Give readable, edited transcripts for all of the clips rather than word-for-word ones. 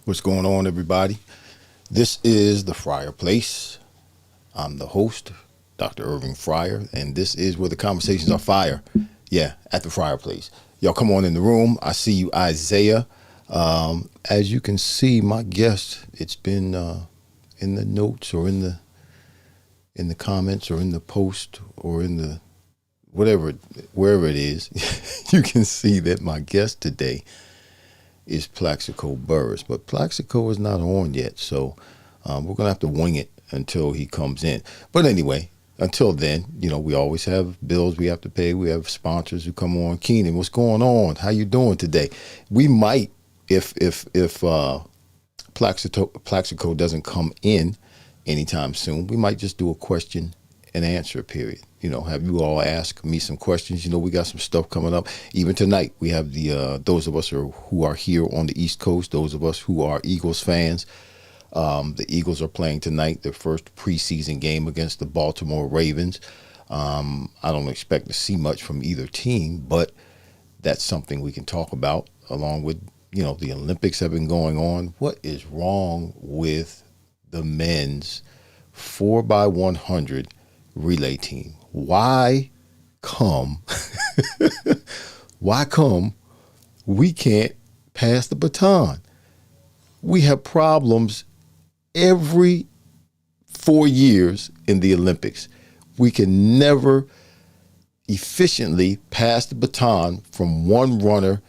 What's going on, everybody? This is the Fryar Place. I'm the host, Dr. Irving Fryar, and this is where the conversations are fire. Yeah, at the Fryar Place. Y'all come on in the room. I see you, Isaiah. As you can see, my guest, it's been in the notes or in the comments or in the post or in the wherever it is, you can see that my guest today is Plaxico Burress, but Plaxico is not on yet, so we're gonna have to wing it until he comes in. But anyway, until then, we always have bills we have to pay. We have sponsors who come on. Keenan, what's going on? How you doing today? We might, if Plaxico doesn't come in anytime soon, we might just do a question and answer period. Have you all ask me some questions. We got some stuff coming up. Even tonight, we have the those of us who are here on the East Coast, those of us who are Eagles fans. The Eagles are playing tonight, their first preseason game against the Baltimore Ravens. I don't expect to see much from either team, but that's something we can talk about along with, the Olympics have been going on. What is wrong with the men's 4x100 relay team? Why come we can't pass the baton? We have problems every 4 years in the Olympics. We can never efficiently pass the baton from one runner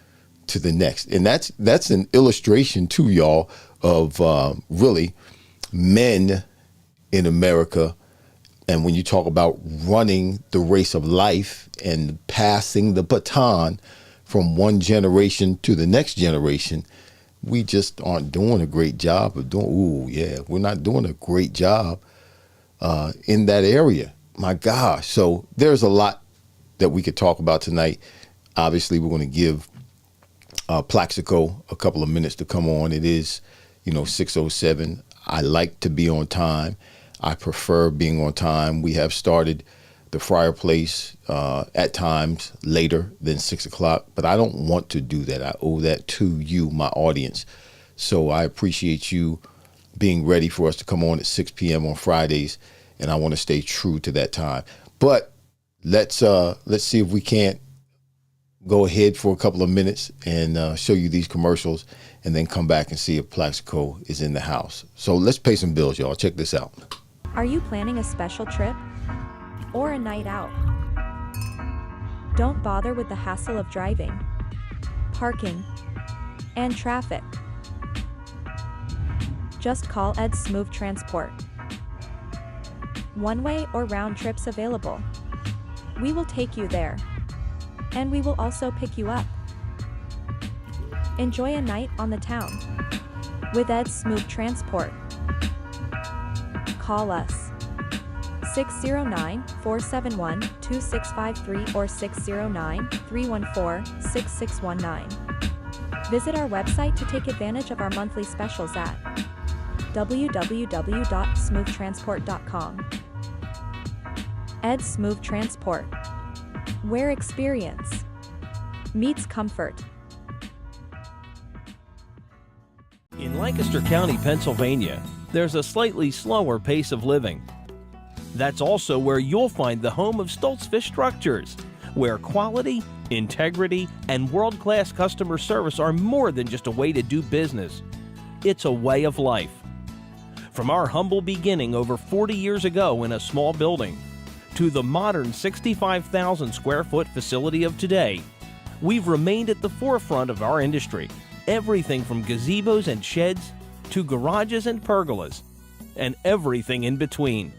to the next. And that's an illustration too, y'all, of really men in America. And when you talk about running the race of life and passing the baton from one generation to the next generation, we just aren't doing a great job of we're not doing a great job in that area. My gosh. So there's a lot that we could talk about tonight. Obviously, we're going to give Plaxico a couple of minutes to come on. It is, 6:07. I like to be on time. I prefer being on time. We have started the Fryar Place at times later than 6 o'clock, but I don't want to do that. I owe that to you, my audience. So I appreciate you being ready for us to come on at 6 p.m. on Fridays, and I want to stay true to that time. But let's see if we can't go ahead for a couple of minutes and show you these commercials, and then come back and see if Plaxico is in the house. So let's pay some bills, y'all. Check this out. Are you planning a special trip or a night out? Don't bother with the hassle of driving, parking, and traffic. Just call Ed Smooth Transport. One-way or round trips available. We will take you there, and we will also pick you up. Enjoy a night on the town with Ed Smooth Transport. Call us 609-471-2653 or 609-314-6619. Visit our website to take advantage of our monthly specials at www.smooftransport.com. Ed Smooth Transport, where experience meets comfort. In Lancaster County, Pennsylvania, there's a slightly slower pace of living. That's also where you'll find the home of Stoltz Fish Structures, where quality, integrity, and world-class customer service are more than just a way to do business. It's a way of life. From our humble beginning over 40 years ago in a small building, to the modern 65,000 square foot facility of today, we've remained at the forefront of our industry. Everything from gazebos and sheds to garages and pergolas, and everything in between.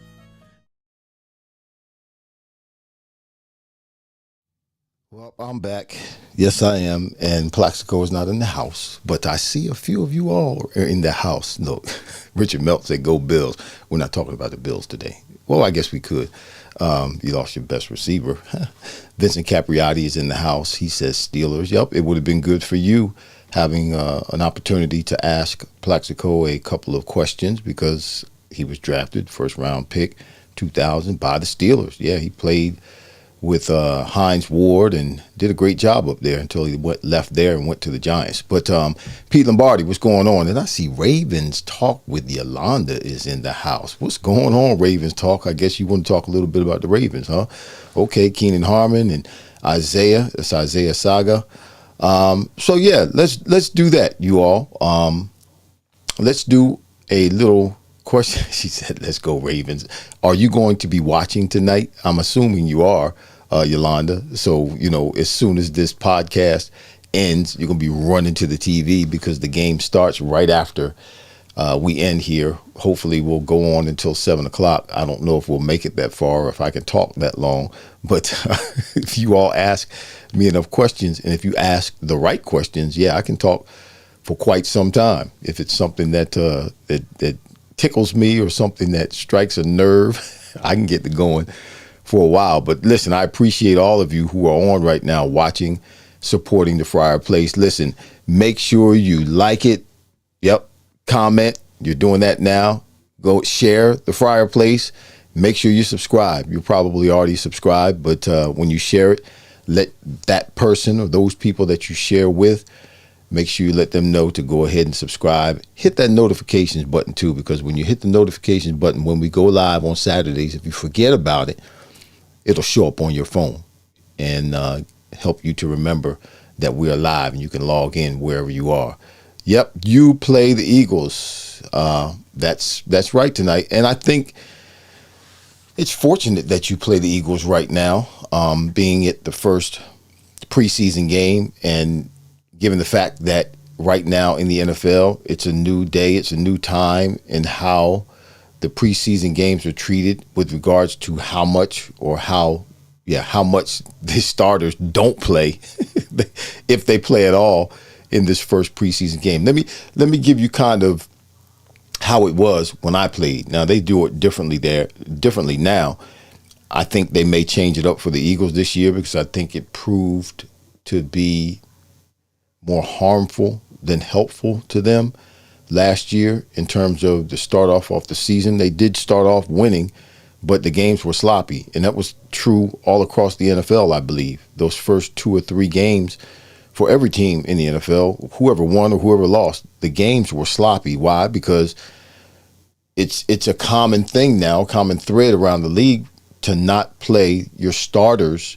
Well, I'm back. Yes, I am. And Plaxico is not in the house, but I see a few of you all are in the house. Look, Richard Melt said, "Go Bills." We're not talking about the Bills today. Well, I guess we could. You lost your best receiver. Vincent Capriati is in the house. He says Steelers. Yep, it would have been good for you having an opportunity to ask Plaxico a couple of questions because he was drafted first round pick 2000 by the Steelers. Yeah, he played with Hines Ward and did a great job up there until he left there and went to the Giants. But Pete Lombardi, what's going on? And I see Ravens Talk with Yolanda is in the house. What's going on, Ravens Talk? I guess you want to talk a little bit about the Ravens, huh? Okay, Keenan Harmon and Isaiah. It's Isaiah Saga. So yeah, let's do that, you all. Let's do a little question. She said, let's go Ravens. Are you going to be watching tonight? I'm assuming you are, Yolanda. So, as soon as this podcast ends, you're going to be running to the TV because the game starts right after we end here. Hopefully we'll go on until 7 o'clock. I don't know if we'll make it that far or if I can talk that long. But if you all ask me enough questions, and if you ask the right questions, yeah, I can talk for quite some time. If it's something that tickles me or something that strikes a nerve, I can get to going for a while. But listen, I appreciate all of you who are on right now watching, supporting the Fryar Place. Listen, make sure you like it. Yep. Comment. You're doing that now. Go share the Fryar Place. Make sure you subscribe. You're probably already subscribed, but when you share it, let that person or those people that you share with, make sure you let them know to go ahead and subscribe. Hit that notifications button too, because when you hit the notifications button, when we go live on Saturdays, if you forget about it, it'll show up on your phone and help you to remember that we are live and you can log in wherever you are. Yep, you play the Eagles. That's right tonight. And I think it's fortunate that you play the Eagles right now, being it the first preseason game, and given the fact that right now in the NFL, it's a new day, it's a new time in how the preseason games are treated with regards to how much the starters don't play, if they play at all in this first preseason game. Let me give you kind of how it was when I played. Now they do it differently now. I think they may change it up for the Eagles this year because I think it proved to be more harmful than helpful to them last year in terms of the start off the season. They did start off winning, but the games were sloppy. And that was true all across the NFL, I believe. Those first 2 or 3 games for every team in the NFL, whoever won or whoever lost, the games were sloppy. Why? Because it's a common thing now, common thread around the league to not play your starters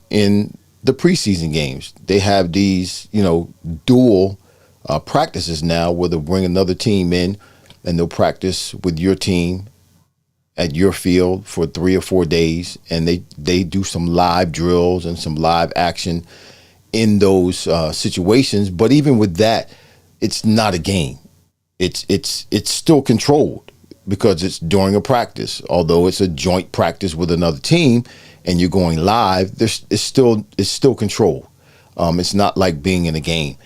in the preseason games. They have these, dual practices now where they'll bring another team in and they'll practice with your team at your field for 3 or 4 days. And they do some live drills and some live action in those situations. But even with that, it's not a game. It's still controlled because it's during a practice. Although it's a joint practice with another team and you're going live, it's still controlled. It's not like being in a game.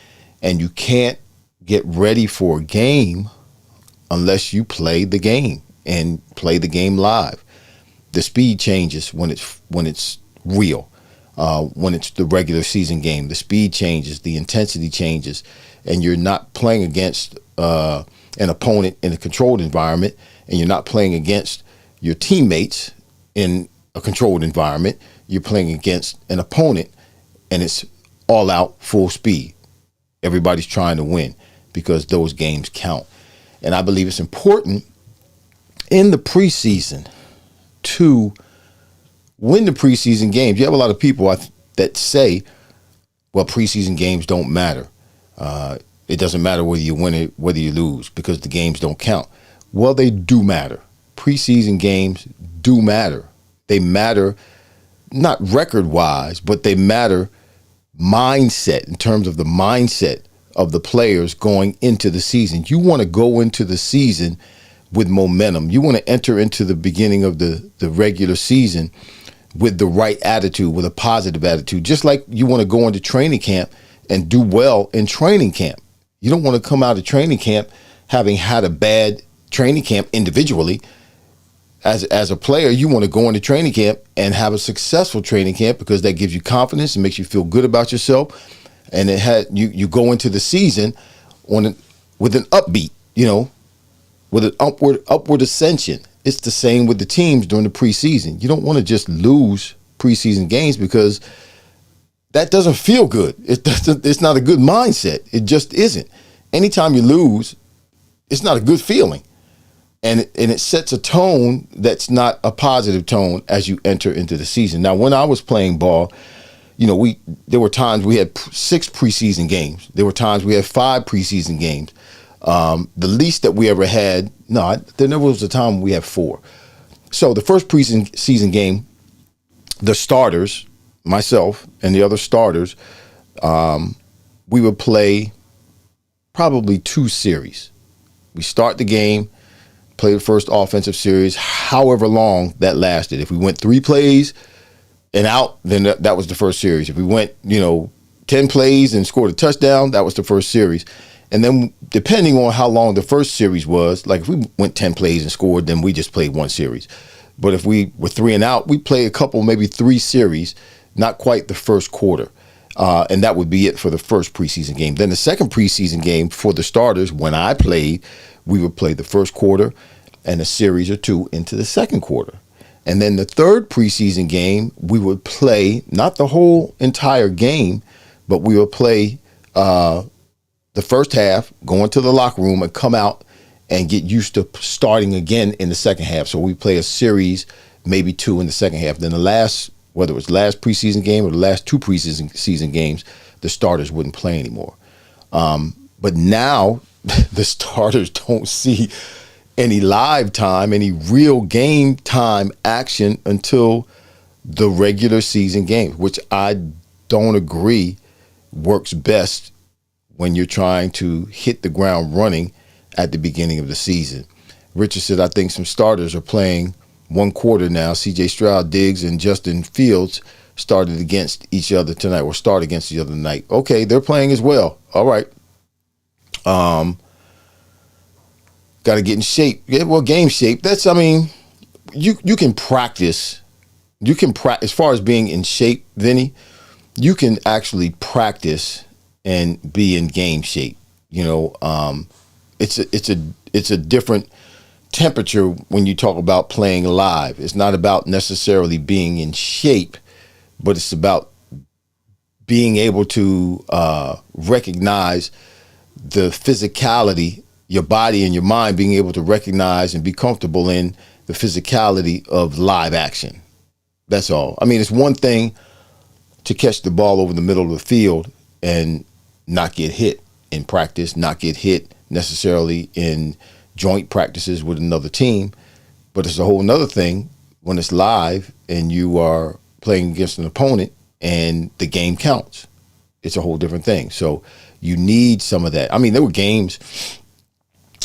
And you can't get ready for a game unless you play the game and play the game live. The speed changes when it's real. When it's the regular season game, the speed changes, the intensity changes, and you're not playing against an opponent in a controlled environment, and you're not playing against your teammates in a controlled environment. You're playing against an opponent, and it's all out, full speed. Everybody's trying to win because those games count. And I believe it's important in the preseason to win the preseason games. You have a lot of people that say, well, preseason games don't matter. It doesn't matter whether you win it, whether you lose, because the games don't count. Well, they do matter. Preseason games do matter. They matter not record-wise, but they matter mindset, in terms of the mindset of the players going into the season. You want to go into the season with momentum. You want to enter into the beginning of the regular season with the right attitude, with a positive attitude, just like you want to go into training camp and do well in training camp. You don't want to come out of training camp having had a bad training camp individually. As a player, you want to go into training camp and have a successful training camp because that gives you confidence and makes you feel good about yourself. And you go into the season with an upbeat, with an upward ascension. It's the same with the teams during the preseason. You don't want to just lose preseason games because that doesn't feel good. It's not a good mindset. It just isn't. Anytime you lose, it's not a good feeling. And it sets a tone that's not a positive tone as you enter into the season. Now, when I was playing ball, there were times we had 6 preseason games. There were times we had 5 preseason games. The least that we ever had, there never was a time we had 4. So the first preseason game, the starters, myself and the other starters, we would play probably 2 series. We start the game, play the first offensive series, however long that lasted. If we went 3 plays and out, then that was the first series. If we went, 10 plays and scored a touchdown, that was the first series. And then depending on how long the first series was, like if we went 10 plays and scored, then we just played 1 series. But if we were 3 and out, we played a couple, maybe 3 series, not quite the first quarter. And that would be it for the first preseason game. Then the second preseason game for the starters, when I played, we would play the first quarter and a series or 2 into the second quarter. And then the third preseason game, we would play not the whole entire game, but we would play the first half, go into the locker room and come out and get used to starting again in the second half. So we play a series, maybe 2 in the second half. Then the last, whether it was last preseason game or the last 2 preseason games, the starters wouldn't play anymore. But now the starters don't see any live time, any real game time action until the regular season game, which I don't agree works best when you're trying to hit the ground running at the beginning of the season. Richard said, I think some starters are playing 1 quarter now. C.J. Stroud, Diggs, and Justin Fields started against each other tonight, or start against each other tonight. Okay, they're playing as well. All right. Got to get in shape. Yeah, well, game shape. You can practice. You can practice. As far as being in shape, Vinny, you can actually practice and be in game shape. It's a different temperature when you talk about playing live. It's not about necessarily being in shape, but it's about being able to recognize the physicality, your body and your mind being able to recognize and be comfortable in the physicality of live action. That's all. It's one thing to catch the ball over the middle of the field and not get hit in practice, not get hit necessarily in joint practices with another team. But it's a whole nother thing when it's live and you are playing against an opponent and the game counts. It's a whole different thing. So you need some of that. There were games,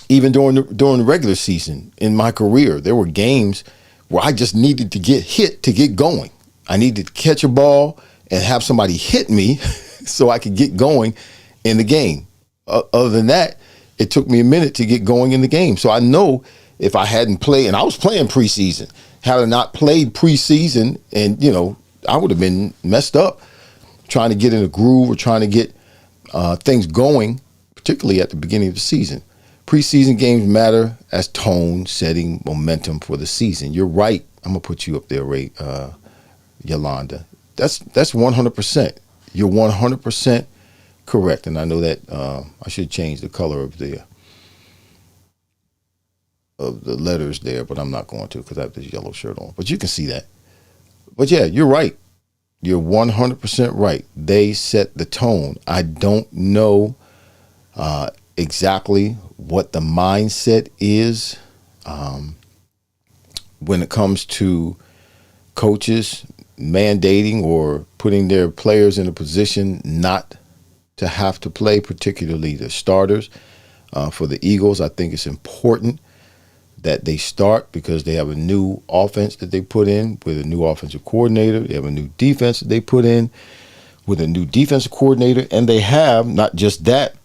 even during the regular season in my career, there were games where I just needed to get hit to get going. I needed to catch a ball and have somebody hit me so I could get going in the game. Other than that, it took me a minute to get going in the game. So I know if I hadn't played, and I was playing preseason, had I not played preseason, and I would have been messed up trying to get in a groove or trying to get things going, particularly at the beginning of the season. Preseason games matter as tone setting momentum for the season. You're right. I'm gonna put you up there, Ray, Yolanda. That's 100%. You're 100% correct, and I know that I should change the color of the letters there, but I'm not going to because I have this yellow shirt on. But you can see that. But yeah, you're right. You're 100% right. They set the tone. I don't know exactly what the mindset is when it comes to coaches mandating or putting their players in a position not to have to play, particularly the starters. For the Eagles, I think it's important that they start because they have a new offense that they put in with a new offensive coordinator. They have a new defense that they put in with a new defensive coordinator. And they have not just that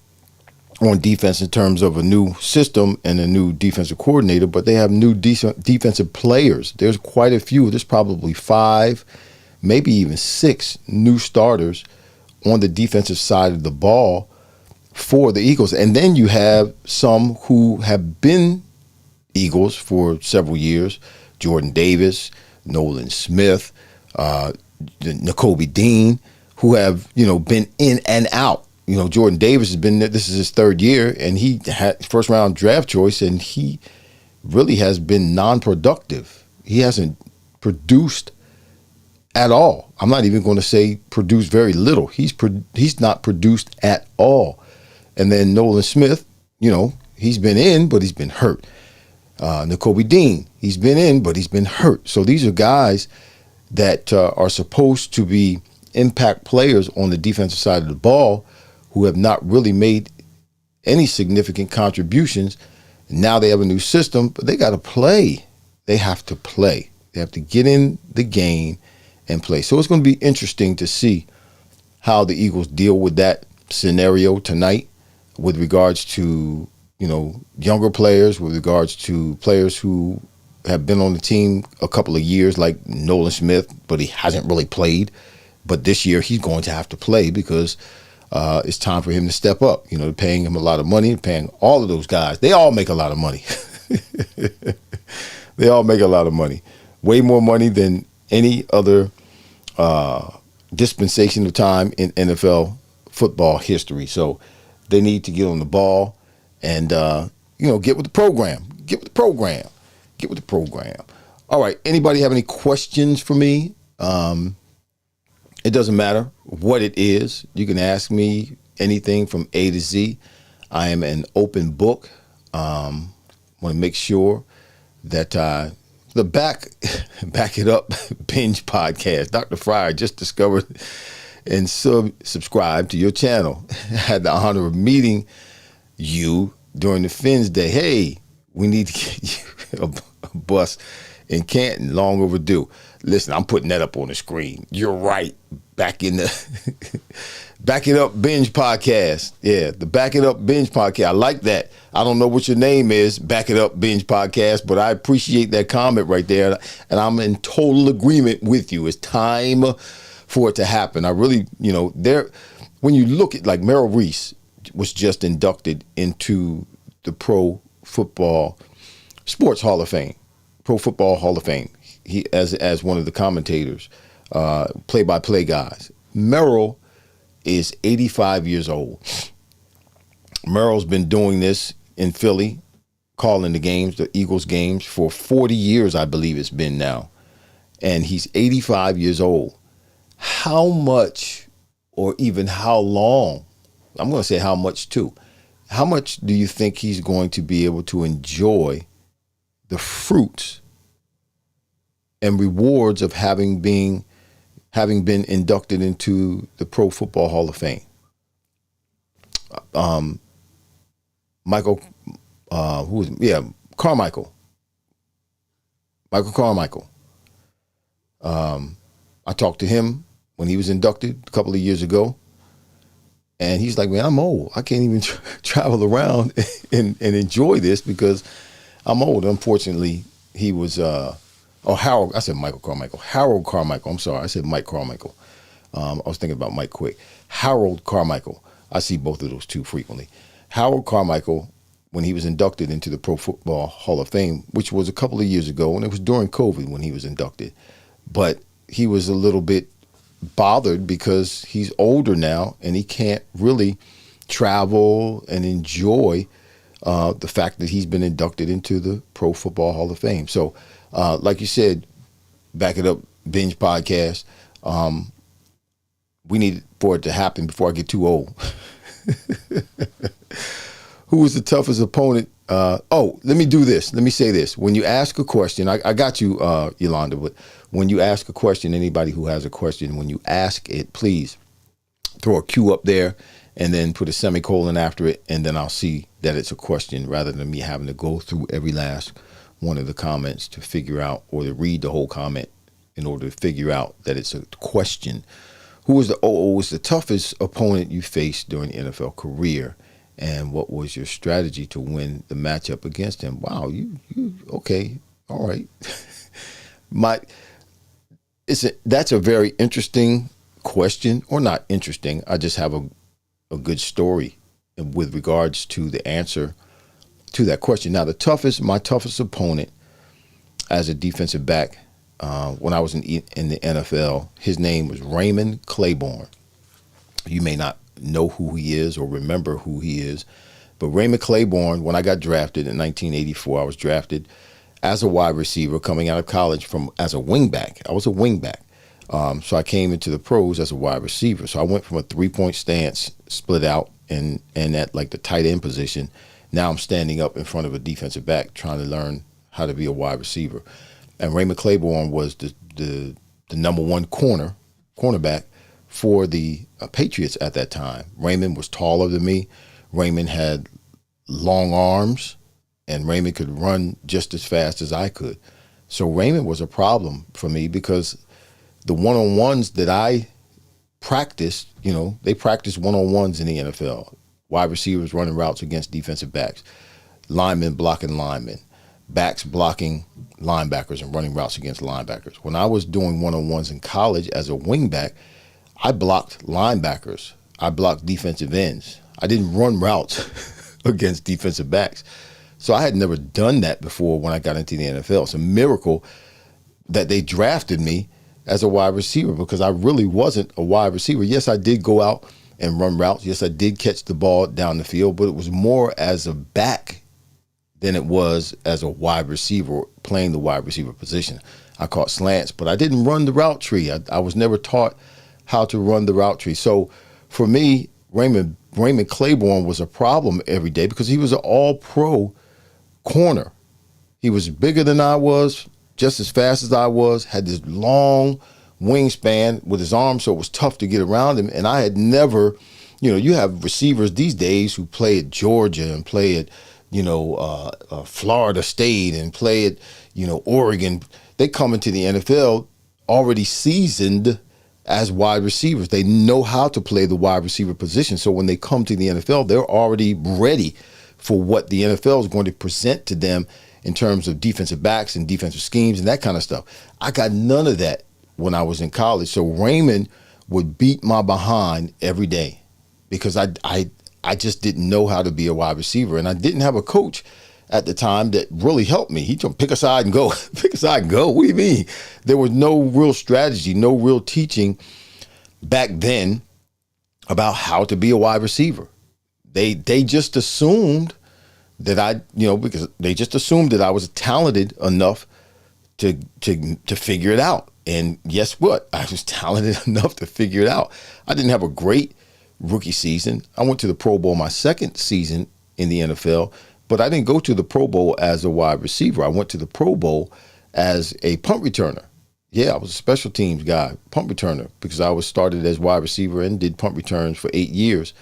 on defense in terms of a new system and a new defensive coordinator, but they have new defensive players. There's quite a few. There's probably 5, maybe even 6 new starters on the defensive side of the ball for the Eagles. And then you have some who have been Eagles for several years, Jordan Davis, Nolan Smith, N'Kobe Dean, who have, been in and out. Jordan Davis has been there. This is his third year, and he had first round draft choice, and he really has been non-productive. He hasn't produced at all. I'm not even going to say produced very little. He's not produced at all. And then Nolan Smith, he's been in, but he's been hurt. N'Kobe Dean, he's been in, but he's been hurt. So these are guys that are supposed to be impact players on the defensive side of the ball who have not really made any significant contributions. Now they have a new system, but they got to play. They have to play. They have to get in the game and play. So it's going to be interesting to see how the Eagles deal with that scenario tonight with regards to, younger players, with regards to players who have been on the team a couple of years, like Nolan Smith, but he hasn't really played. But this year he's going to have to play because it's time for him to step up. They're paying him a lot of money, paying all of those guys. They all make a lot of money. They all make a lot of money. Way more money than any other dispensation of time in NFL football history. So they need to get on the ball and, get with the program. Get with the program. Get with the program. All right. Anybody have any questions for me? It doesn't matter what it is. You can ask me anything from A to Z. I am an open book. Want to make sure that the Back It Up Binge podcast, Dr. Fryar just discovered and subscribed to your channel. I had the honor of meeting you during the Fins Day. Hey, we need to get you a bus in Canton, long overdue. Listen, I'm putting that up on the screen. You're right. Back in the Back It Up Binge podcast. Yeah, the Back It Up Binge podcast. I like that. I don't know what your name is, Back It Up Binge podcast, but I appreciate that comment right there. And I'm in total agreement with you. It's time for it to happen. I really, when you look at, like, Merrill Reese was just inducted into the Pro Football Sports Hall of Fame, Pro Football Hall of Fame. He as one of the commentators, play-by-play guys. Merrill is 85 years old. Merrill's been doing this in Philly, calling the games, the Eagles games, for 40 years, I believe it's been now. And he's 85 years old. How much, or even how long, I'm going to say how much too, how much do you think he's going to be able to enjoy the fruits and rewards of having been inducted into the Pro Football Hall of Fame? Carmichael. Michael Carmichael. I talked to him when he was inducted a couple of years ago, and he's like, man, I'm old. I can't even travel around and enjoy this because I'm old. Unfortunately, he was, Harold. I said Michael Carmichael. Harold Carmichael. I'm sorry. I said Mike Carmichael. I was thinking about Mike Quick. Harold Carmichael. I see both of those two frequently. Harold Carmichael, when he was inducted into the Pro Football Hall of Fame, which was a couple of years ago, and it was during COVID when he was inducted. But he was a little bit bothered because he's older now and he can't really travel and enjoy the fact that he's been inducted into the Pro Football Hall of Fame. So, like you said, Back It Up Binge podcast, we need for it to happen before I get too old. Who was the toughest opponent? Let me do this. Let me say this. When you ask a question, I got you, Yolanda, but when you ask a question, anybody who has a question, when you ask it, please throw a Q up there and then put a semicolon after it, and then I'll see that it's a question rather than me having to go through every last one of the comments to figure out, or to read the whole comment in order to figure out that it's a question. Who was the toughest opponent you faced during the NFL career? And what was your strategy to win the matchup against him? Wow, you okay, all right. That's a very interesting question, or not interesting. I just have a good story with regards to the answer to that question. Now, my toughest opponent as a defensive back when I was in the NFL. His name was Raymond Claiborne. You may not know who he is or remember who he is, but Raymond Claiborne, when I got drafted in 1984, I was drafted as a wide receiver coming out of college as a wingback. I was a wingback. So I came into the pros as a wide receiver. So I went from a 3-point stance, split out, and at like the tight end position. Now I'm standing up in front of a defensive back trying to learn how to be a wide receiver. And Raymond Claiborne was the number one cornerback for the Patriots at that time. Raymond was taller than me. Raymond had long arms, and Raymond could run just as fast as I could. So Raymond was a problem for me because the one-on-ones that I practiced, they practice one-on-ones in the NFL. Wide receivers running routes against defensive backs, linemen blocking linemen, backs blocking linebackers and running routes against linebackers. When I was doing one-on-ones in college as a wingback, I blocked linebackers. I blocked defensive ends. I didn't run routes against defensive backs. So I had never done that before when I got into the NFL. It's a miracle that they drafted me as a wide receiver because I really wasn't a wide receiver. Yes, I did go out and run routes. Yes, I did catch the ball down the field, but it was more as a back than it was as a wide receiver playing the wide receiver position. I caught slants, but I didn't run the route tree. I was never taught how to run the route tree. So for me, Raymond Claiborne was a problem every day because he was an all-pro corner. He was bigger than I was, just as fast as I was, had this long wingspan with his arms, so it was tough to get around him. And I had never, you have receivers these days who play at Georgia and play at, Florida State and play at, Oregon. They come into the NFL already seasoned as wide receivers. They know how to play the wide receiver position. So when they come to the NFL, they're already ready for what the NFL is going to present to them in terms of defensive backs and defensive schemes and that kind of stuff. I got none of that when I was in college. So Raymond would beat my behind every day because I just didn't know how to be a wide receiver. And I didn't have a coach at the time that really helped me. He told me, pick a side and go. Pick a side and go. What do you mean? There was no real strategy, no real teaching back then about how to be a wide receiver. They just assumed that because they just assumed that I was talented enough to figure it out. And guess what? I was talented enough to figure it out. I didn't have a great rookie season. I went to the Pro Bowl my second season in the NFL, but I didn't go to the Pro Bowl as a wide receiver. I went to the Pro Bowl as a punt returner. Yeah, I was a special teams guy, punt returner, because I was started as wide receiver and did punt returns for 8 years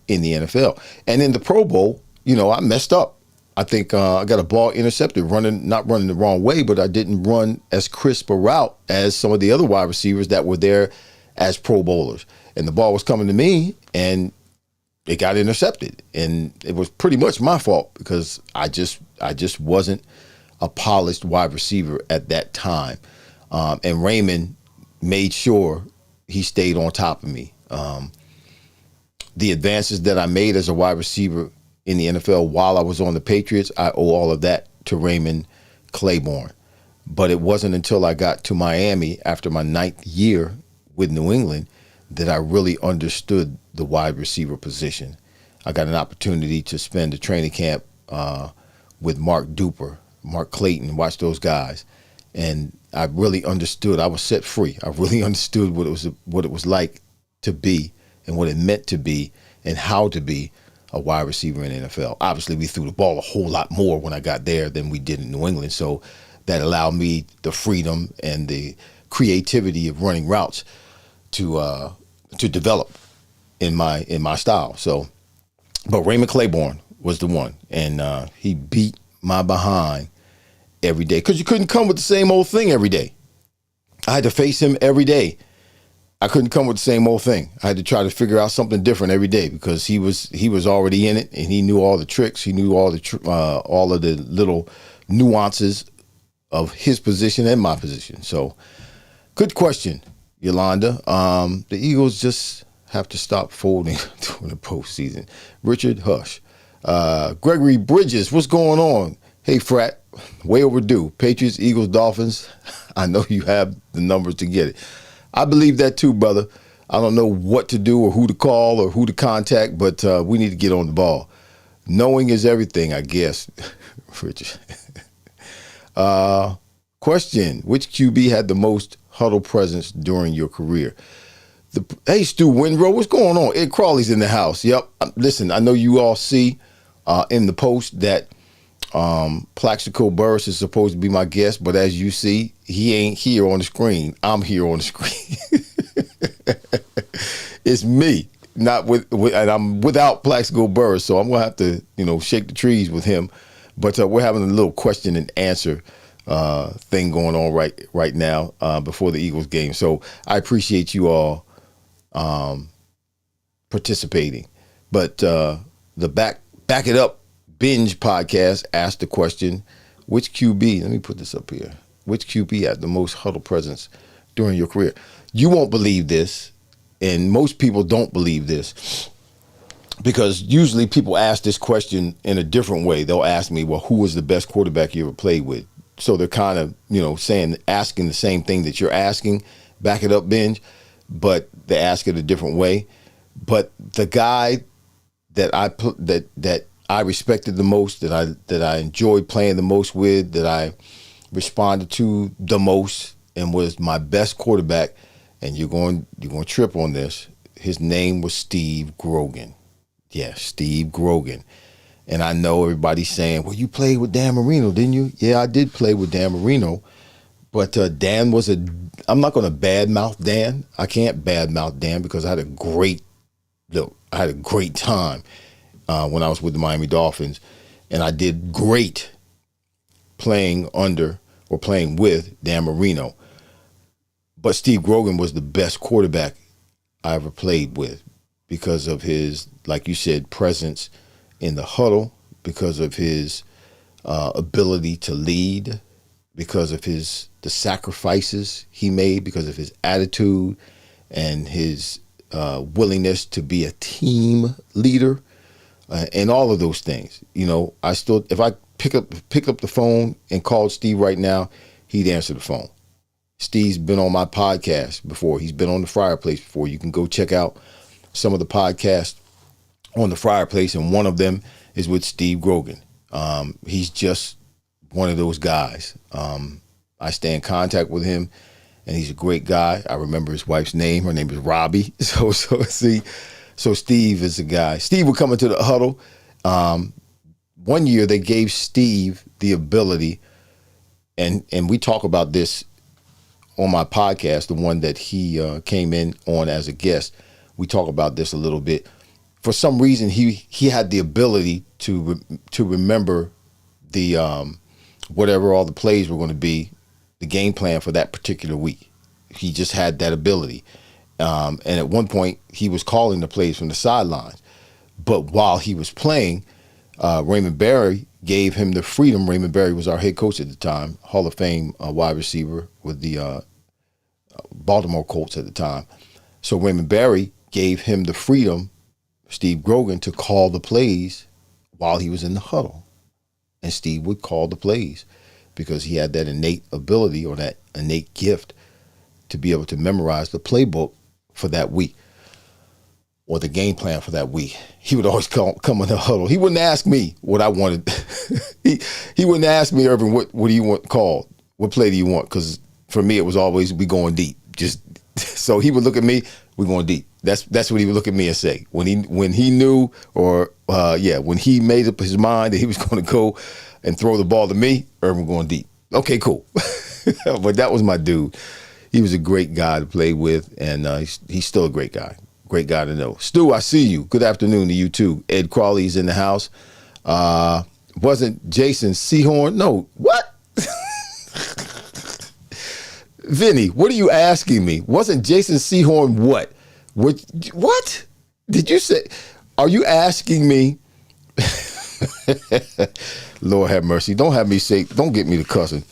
in the NFL. And in the Pro Bowl, I messed up. I think I got a ball intercepted, not running the wrong way, but I didn't run as crisp a route as some of the other wide receivers that were there as Pro Bowlers. And the ball was coming to me, and it got intercepted. And it was pretty much my fault because I just wasn't a polished wide receiver at that time. And Raymond made sure he stayed on top of me. The advances that I made as a wide receiver in the NFL while I was on the Patriots, I owe all of that to Raymond Claiborne. But it wasn't until I got to Miami after my 9th year with New England that I really understood the wide receiver position. I got an opportunity to spend a training camp with Mark Duper, Mark Clayton, watch those guys. And I really understood. I was set free. I really understood what it was like to be and what it meant to be and how to be a wide receiver in the NFL. Obviously, we threw the ball a whole lot more when I got there than we did in New England. So that allowed me the freedom and the creativity of running routes to develop in my style. So, but Raymond Claiborne was the one, and he beat my behind every day because you couldn't come with the same old thing every day. I had to face him every day. I couldn't come with the same old thing. I had to try to figure out something different every day because he was already in it and he knew all the tricks. He knew all of the little nuances of his position and my position. So, good question, Yolanda. The Eagles just have to stop folding during the postseason. Richard Hush. Gregory Bridges, what's going on? Hey, Frat, way overdue. Patriots, Eagles, Dolphins. I know you have the numbers to get it. I believe that too, brother. I don't know what to do or who to call or who to contact, but we need to get on the ball. Knowing is everything, I guess. Richard. Question: which QB had the most huddle presence during your career? Hey, Stu Winrow, what's going on? Ed Crawley's in the house. Yep. Listen, I know you all see in the post that Plaxico Burress is supposed to be my guest, but as you see, he ain't here on the screen. I'm here on the screen. It's me, not with and I'm without Plaxico Burress, so I'm gonna have to, shake the trees with him. But we're having a little question and answer thing going on right now before the Eagles game. So I appreciate you all participating. But the Back It Up Binge podcast asked the question, which QB, let me put this up here, which QB had the most huddle presence during your career? You won't believe this, and most people don't believe this, because usually people ask this question in a different way. They'll ask me, well, who was the best quarterback you ever played with? So they're kind of, asking the same thing that you're asking, Back It Up Binge, but they ask it a different way. But the guy that I respected the most, that I enjoyed playing the most with, that I responded to the most, and was my best quarterback, and you're going to trip on this. His name was Steve Grogan. Yeah, Steve Grogan. And I know everybody's saying, well, you played with Dan Marino, didn't you? Yeah, I did play with Dan Marino. But Dan was I'm not going to badmouth Dan. I can't badmouth Dan because I had a great time when I was with the Miami Dolphins. And I did great playing with Dan Marino. But Steve Grogan was the best quarterback I ever played with because of his, like you said, presence in the huddle, because of his ability to lead, because of the sacrifices he made, because of his attitude and his willingness to be a team leader, and all of those things. If I pick up the phone and called Steve right now, he'd answer the phone. Steve's been on my podcast before. He's been on the Fryar Place before. You can go check out some of the podcasts on the Fryar Place, and one of them is with Steve Grogan. He's just one of those guys. I stay in contact with him, and he's a great guy. I remember his wife's name. Her name is Robbie. So Steve is a guy. Steve would come into the huddle. One year they gave Steve the ability, and we talk about this on my podcast, the one that he came in on as a guest. We talk about this a little bit. For some reason, he had the ability to remember the whatever all the plays were going to be, the game plan for that particular week. He just had that ability. And at one point, he was calling the plays from the sidelines. But while he was playing, Raymond Berry gave him the freedom. Raymond Berry was our head coach at the time, Hall of Fame wide receiver with the Baltimore Colts at the time. So Raymond Berry gave him the freedom, Steve Grogan, to call the plays while he was in the huddle. And Steve would call the plays because he had that innate ability or that innate gift to be able to memorize the playbook for that week or the game plan for that week. He would always come in the huddle. He wouldn't ask me what I wanted. he wouldn't ask me, Irvin, what do you want called? What play do you want? Because for me, it was always, we going deep. So he would look at me, we going deep. That's what he would look at me and say. When he knew, or when he made up his mind that he was going to go and throw the ball to me, Irvin going deep. Okay, cool. But that was my dude. He was a great guy to play with, and he's still a great guy. Great guy to know. Stu, I see you. Good afternoon to you too. Ed Crawley's in the house. Wasn't Jason Sehorn? No. What? Vinny, what are you asking me? Wasn't Jason Sehorn what? What? Did you say? Are you asking me? Lord have mercy. Don't have me say, don't get me to cussing.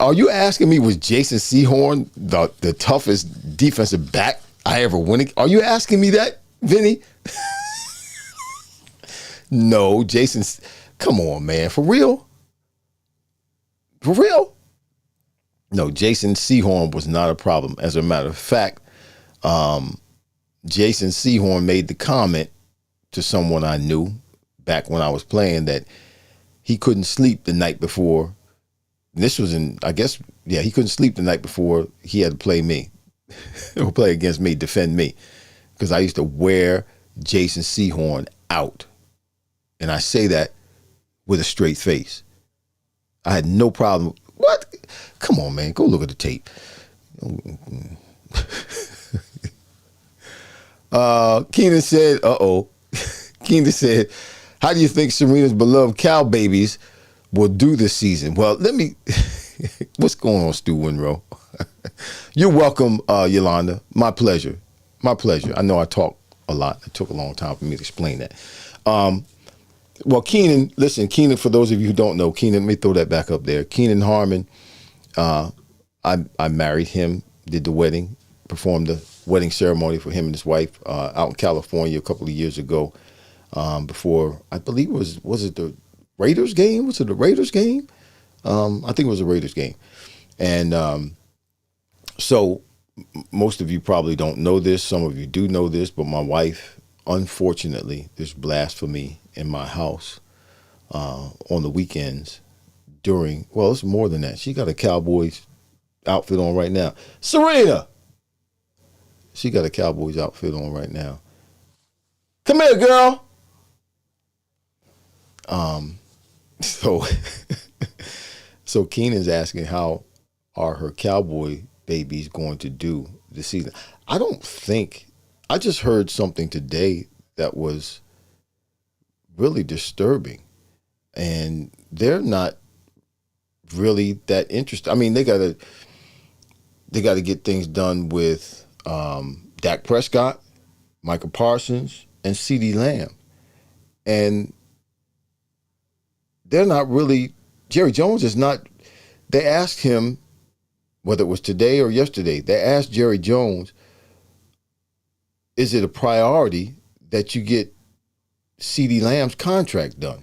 Are you asking me, was Jason Sehorn the toughest defensive back I ever went? Are you asking me that, Vinny? No, Jason. Come on, man. For real? For real? No, Jason Sehorn was not a problem. As a matter of fact, Jason Sehorn made the comment to someone I knew back when I was playing that he couldn't sleep the night before. This was he couldn't sleep the night before he had to play me or play against me, defend me, because I used to wear Jason Sehorn out. And I say that with a straight face. I had no problem. What? Come on, man. Go look at the tape. Keenan said, Keenan said, how do you think Serena's beloved cow babies will do this season? Well, what's going on, Stu Winrow? You're welcome, Yolanda. My pleasure. My pleasure. I know I talk a lot. It took a long time for me to explain that. Well, Keenan, listen, Keenan, for those of you who don't know, Keenan, let me throw that back up there. Keenan Harmon, I married him, did the wedding, performed the wedding ceremony for him and his wife out in California a couple of years ago. Before, I believe was it the Raiders game? Was it the Raiders game? I think it was a Raiders game. And so most of you probably don't know this. Some of you do know this, but my wife, unfortunately, there's blasphemy in my house on the weekends it's more than that. She got a Cowboys outfit on right now. Serena! She got a Cowboys outfit on right now. Come here, girl. So Keenan's asking how are her Cowboy babies going to do this season. I just heard something today that was really disturbing, and they're not really that interested. I mean, they got to get things done with Dak Prescott, Micah Parsons, and CeeDee Lamb, and they're not really. Jerry Jones is not. They asked him, whether it was today or yesterday, they asked Jerry Jones, is it a priority that you get CeeDee Lamb's contract done?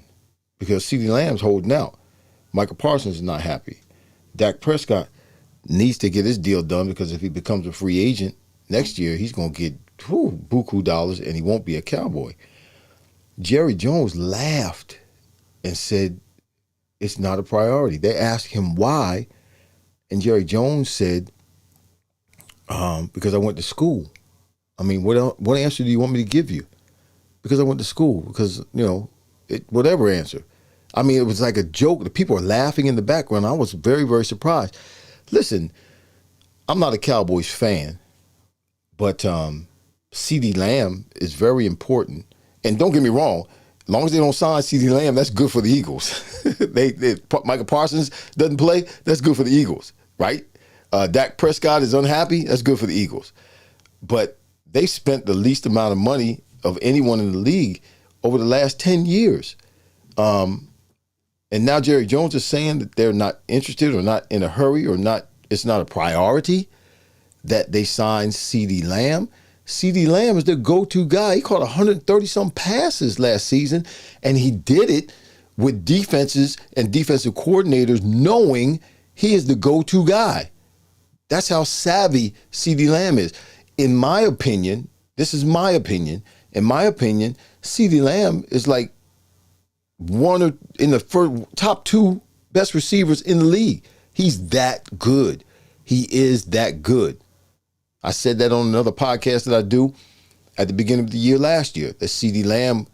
Because CeeDee Lamb's holding out. Micah Parsons is not happy. Dak Prescott needs to get his deal done, because if he becomes a free agent next year, he's going to get buku dollars and he won't be a Cowboy. Jerry Jones laughed and said it's not a priority. They asked him why, and Jerry Jones said, because I went to school. I mean, what answer do you want me to give you? Because I went to school. Because, whatever answer. I mean, it was like a joke. The people are laughing in the background. I was very, very surprised. Listen, I'm not a Cowboys fan, but CeeDee Lamb is very important. And don't get me wrong, as long as they don't sign CeeDee Lamb, that's good for the Eagles. Micah Parsons doesn't play, that's good for the Eagles, right? Dak Prescott is unhappy, that's good for the Eagles. But they spent the least amount of money of anyone in the league over the last 10 years. And now Jerry Jones is saying that they're not interested or not in a hurry or not. It's not a priority that they sign CeeDee Lamb. CeeDee Lamb is their go-to guy. He caught 130-some passes last season, and he did it with defenses and defensive coordinators knowing he is the go-to guy. That's how savvy CeeDee Lamb is. In my opinion, this is my opinion. In my opinion, CeeDee Lamb is like one of in the top two best receivers in the league. He's that good. He is that good. I said that on another podcast that I do at the beginning of the year last year, that CeeDee Lamb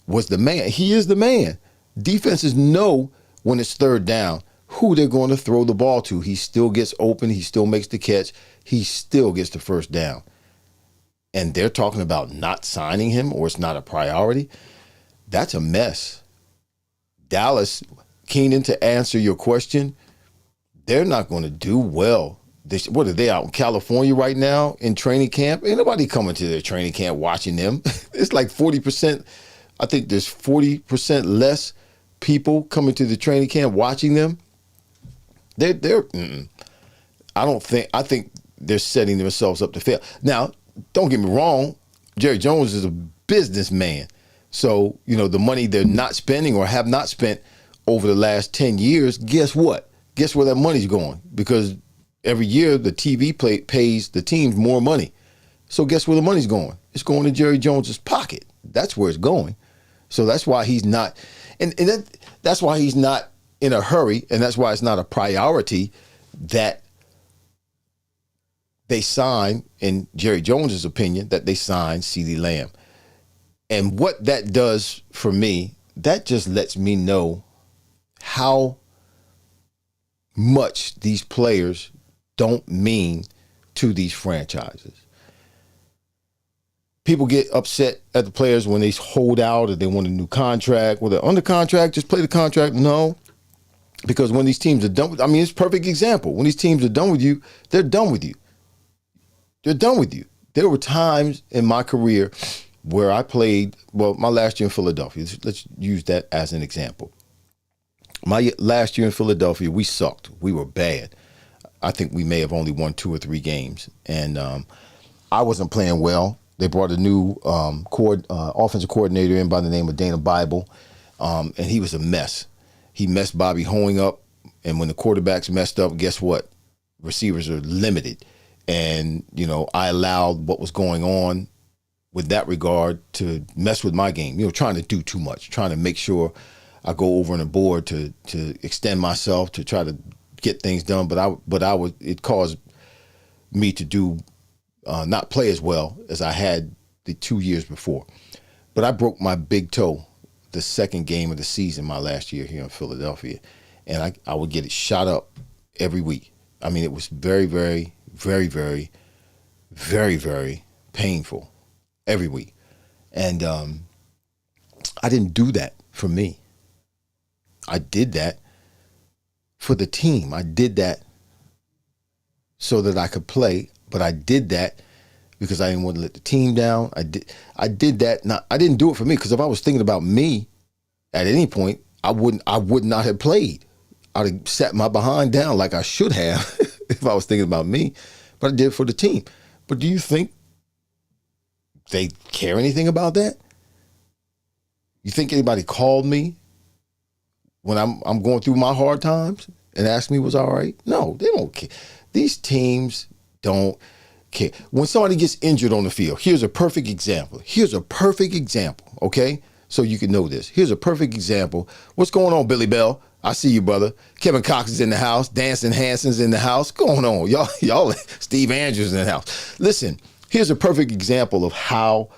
was the man. He is the man. Defenses know when it's third down who they're going to throw the ball to. He still gets open. He still makes the catch. He still gets the first down. And they're talking about not signing him, or it's not a priority. That's a mess. Dallas, Keenan, to answer your question, they're not going to do well. What are they out in California right now in training camp? Ain't nobody coming to their training camp watching them. It's like 40%. I think there's 40% less people coming to the training camp watching them. I think they're setting themselves up to fail. Now, don't get me wrong. Jerry Jones is a businessman. So, the money they're not spending or have not spent over the last 10 years, guess what? Guess where that money's going? Because every year the TV pays the teams more money. So guess where the money's going? It's going to Jerry Jones's pocket. That's where it's going. So that's why he's not, that's why he's not in a hurry, and that's why it's not a priority that they sign, in Jerry Jones's opinion, that they sign CeeDee Lamb. And what that does for me, that just lets me know how much these players don't mean to these franchises. People get upset at the players when they hold out or they want a new contract. Well, they're under contract, just play the contract. No, because when these teams are done, I mean, it's a perfect example. When these teams are done with you, they're done with you. They're done with you. There were times in my career where I played, well, my last year in Philadelphia. Let's use that as an example. My last year in Philadelphia, we sucked. We were bad. I think we may have only won 2 or 3 games. And I wasn't playing well. They brought a new offensive coordinator in by the name of Dana Bible, and he was a mess. He messed Bobby Hoeing up, and when the quarterbacks messed up, guess what? Receivers are limited. And, you know, I allowed what was going on with that regard to mess with my game, you know, trying to do too much, trying to make sure I go over on the board to extend myself, to try to get things done. It caused me to do not play as well as I had the 2 years before. But I broke my big toe the second game of the season my last year here in Philadelphia. And I would get it shot up every week. I mean, it was very, very, very, very, very, very painful every week. And I didn't do that for me. I did that for the team. I did that so that I could play. But I did that because I didn't want to let the team down. I did that. I didn't do it for me, because if I was thinking about me at any point, I would not have played. I'd have sat my behind down like I should have if I was thinking about me. But I did it for the team. But do you think they care anything about that? You think anybody called me when I'm going through my hard times and asked me was all right? No, they don't care. These teams don't care. When somebody gets injured on the field, here's a perfect example. Okay? So you can know this. Here's a perfect example. What's going on, Billy Bell? I see you, brother. Kevin Cox is in the house. Dancing Hanson's in the house. What's going on? Y'all, Steve Andrews in the house. Listen, here's a perfect example of how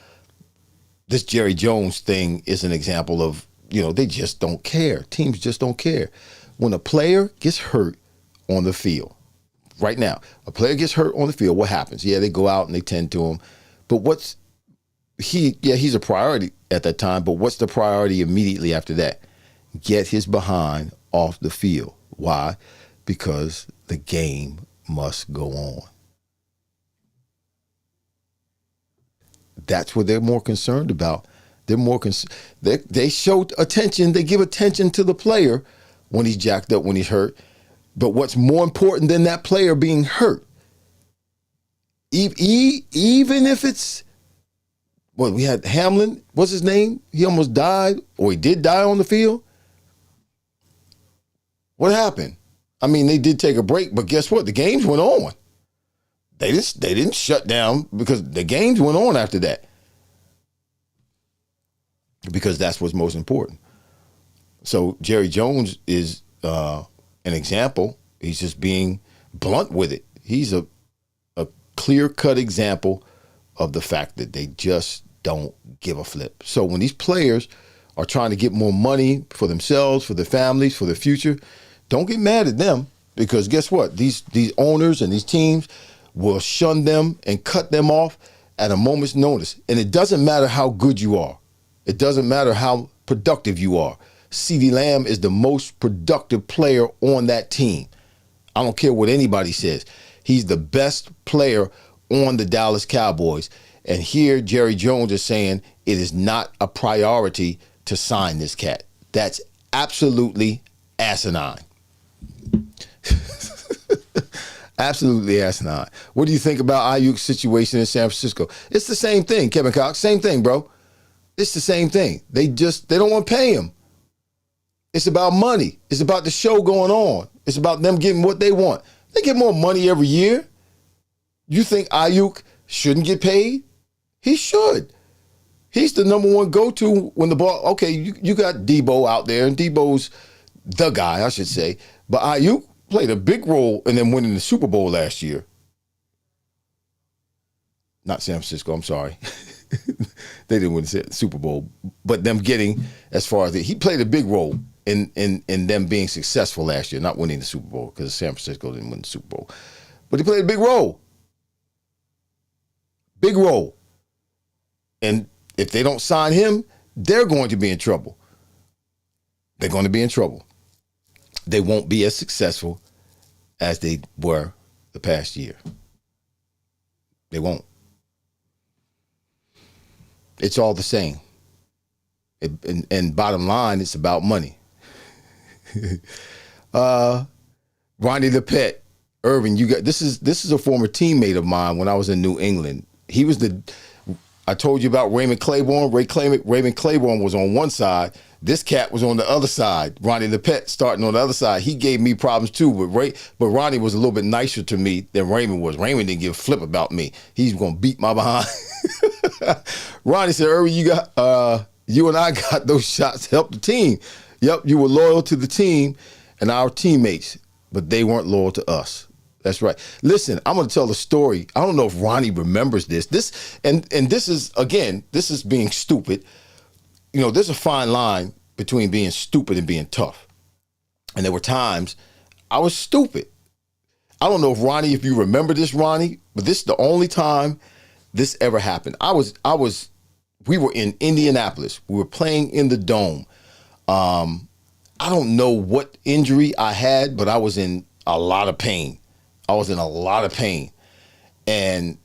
this Jerry Jones thing is an example of, you know, they just don't care. Teams just don't care. When a player gets hurt on the field, right now, a player gets hurt on the field, what happens? Yeah, they go out and they tend to him. But he's a priority at that time, but what's the priority immediately after that? Get his behind off the field. Why? Because the game must go on. That's what they're more concerned about. They're more they show attention, they give attention to the player when he's jacked up, when he's hurt. But what's more important than that player being hurt, even if it's, well, we had Hamlin, what's his name? He almost died, or he did die on the field. What happened? I mean, they did take a break, but guess what? The games went on. They didn't shut down, because the games went on after that. Because that's what's most important. So Jerry Jones is an example. He's just being blunt with it. He's a clear-cut example of the fact that they just don't give a flip. So when these players are trying to get more money for themselves, for their families, for their future, don't get mad at them, because guess what? These owners and these teams will shun them and cut them off at a moment's notice. And it doesn't matter how good you are. It doesn't matter how productive you are. CeeDee Lamb is the most productive player on that team. I don't care what anybody says. He's the best player on the Dallas Cowboys. And here Jerry Jones is saying it is not a priority to sign this cat. That's absolutely asinine. Absolutely asinine. What do you think about Ayuk's situation in San Francisco? It's the same thing, Kevin Cox. Same thing, bro. It's the same thing. They don't want to pay him. It's about money. It's about the show going on. It's about them getting what they want. They get more money every year. You think Ayuk shouldn't get paid? He should. He's the number one go-to when the ball, okay, you got Debo out there, and Debo's the guy, I should say. But Ayuk played a big role in them winning the Super Bowl last year. Not San Francisco, I'm sorry. They didn't win the Super Bowl. But them getting, as far as he played a big role in them being successful last year, not winning the Super Bowl, because San Francisco didn't win the Super Bowl. But he played a big role. Big role. And if they don't sign him, they're going to be in trouble. They're going to be in trouble. They won't be as successful as they were the past year. They won't. It's all the same. And bottom line, it's about money. Ronnie the Pet, Irvin, you got this is a former teammate of mine when I was in New England. He was I told you about Raymond Claiborne. Raymond Claiborne was on one side. This cat was on the other side. Ronnie the Pet starting on the other side. He gave me problems too, but Ronnie was a little bit nicer to me than Raymond was. Raymond didn't give a flip about me. He's gonna beat my behind. Ronnie said, Irvin, you and I got those shots to help the team. Yep, you were loyal to the team and our teammates, but they weren't loyal to us. That's right. Listen, I'm going to tell the story. I don't know if Ronnie remembers this. This is being stupid. You know, there's a fine line between being stupid and being tough. And there were times I was stupid. I don't know if you remember this, Ronnie, but this is the only time this ever happened. We were in Indianapolis. We were playing in the Dome. I don't know what injury I had, but I was in a lot of pain. And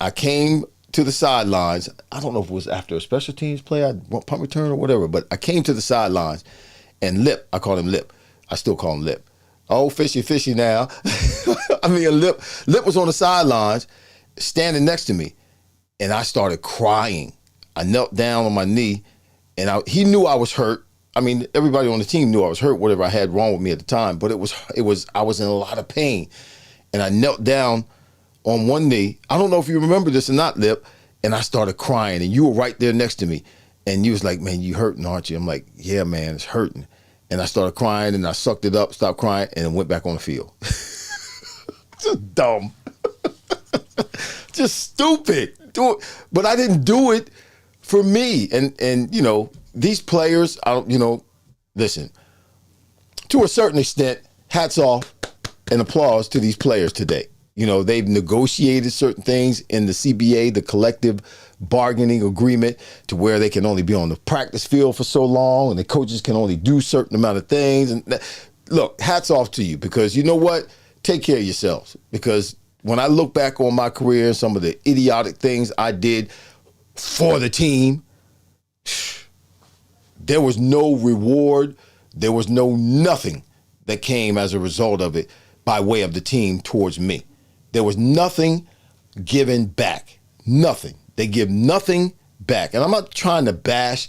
I came to the sidelines. I don't know if it was after a special teams play, punt return or whatever, but I came to the sidelines and I called him Lip. I still call him Lip. Oh, fishy now. I mean, Lip was on the sidelines standing next to me, and I started crying. I knelt down on my knee, and he knew I was hurt. I mean, everybody on the team knew I was hurt, whatever I had wrong with me at the time, but I was in a lot of pain. And I knelt down on one knee. I don't know if you remember this or not, Lip. And I started crying. And you were right there next to me. And you was like, man, you hurting, aren't you? I'm like, yeah, man, it's hurting. And I started crying and I sucked it up, stopped crying, and went back on the field. Just dumb. Just stupid. But I didn't do it for me. And you know, these players, listen, to a certain extent, hats off and applause to these players today. You know, they've negotiated certain things in the CBA, the collective bargaining agreement, to where they can only be on the practice field for so long and the coaches can only do certain amount of things. And look, hats off to you, because you know what? Take care of yourselves. Because when I look back on my career and some of the idiotic things I did for the team, there was no reward. There was nothing that came as a result of it by way of the team towards me. There was nothing given back. Nothing. They give nothing back. And I'm not trying to bash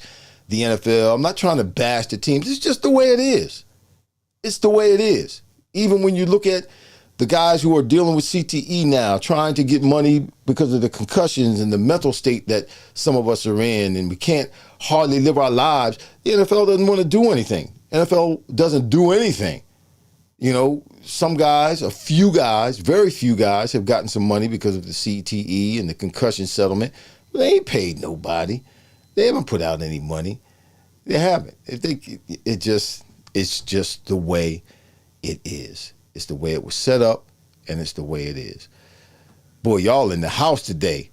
the NFL. I'm not trying to bash the teams. It's just the way it is. It's the way it is. Even when you look at the guys who are dealing with CTE now, trying to get money because of the concussions and the mental state that some of us are in, and we can't hardly live our lives, the NFL doesn't want to do anything. NFL doesn't do anything. You know, some guys, a few guys, very few guys have gotten some money because of the CTE and the concussion settlement. But they ain't paid nobody. They haven't put out any money. They haven't. It's just the way it is. It's the way it was set up, and it's the way it is. Boy, y'all in the house today.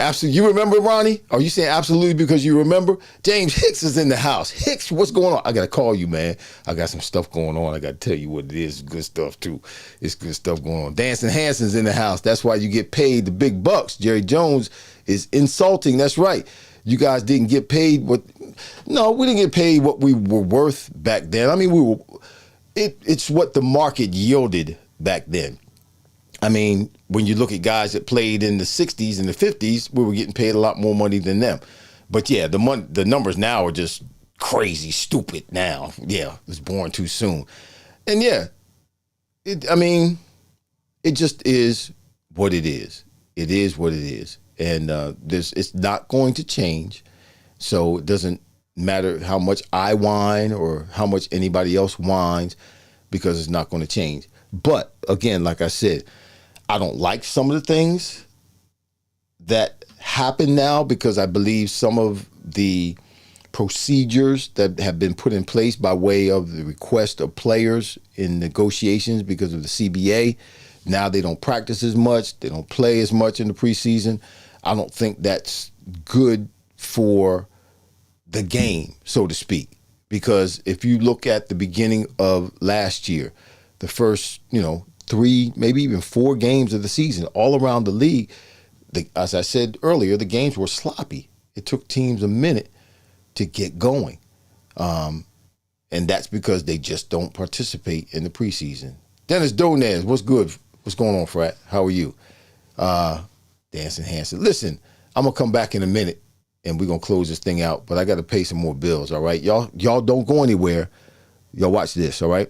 Absolutely. You remember, Ronnie? Are you saying absolutely because you remember? James Hicks is in the house. Hicks, what's going on? I got to call you, man. I got some stuff going on. I got to tell you what it is. It's good stuff, too. It's good stuff going on. Dancing Hanson's in the house. That's why you get paid the big bucks. Jerry Jones is insulting. That's right. You guys didn't get paid no, we didn't get paid what we were worth back then. I mean, it's what the market yielded back then. I mean, when you look at guys that played in the 60s and the 50s, we were getting paid a lot more money than them. But yeah, the numbers now are just crazy, stupid now. Yeah, it was born too soon. And yeah, it just is what it is. It is what it is. And it's not going to change. So it doesn't matter how much I whine or how much anybody else whines, because it's not going to change. But again, like I said, I don't like some of the things that happen now, because I believe some of the procedures that have been put in place by way of the request of players in negotiations because of the CBA, now they don't practice as much, they don't play as much in the preseason. I don't think that's good for the game, so to speak, because if you look at the beginning of last year, the first, 3, maybe even 4 games of the season all around the league, as I said earlier, the games were sloppy. It took teams a minute to get going. And that's because they just don't participate in the preseason. Dennis Donez, what's good? What's going on, Frat? How are you? Dancing Hanson. Listen, I'm going to come back in a minute and we're going to close this thing out, but I got to pay some more bills, all right? Y'all don't go anywhere. Y'all watch this, all right?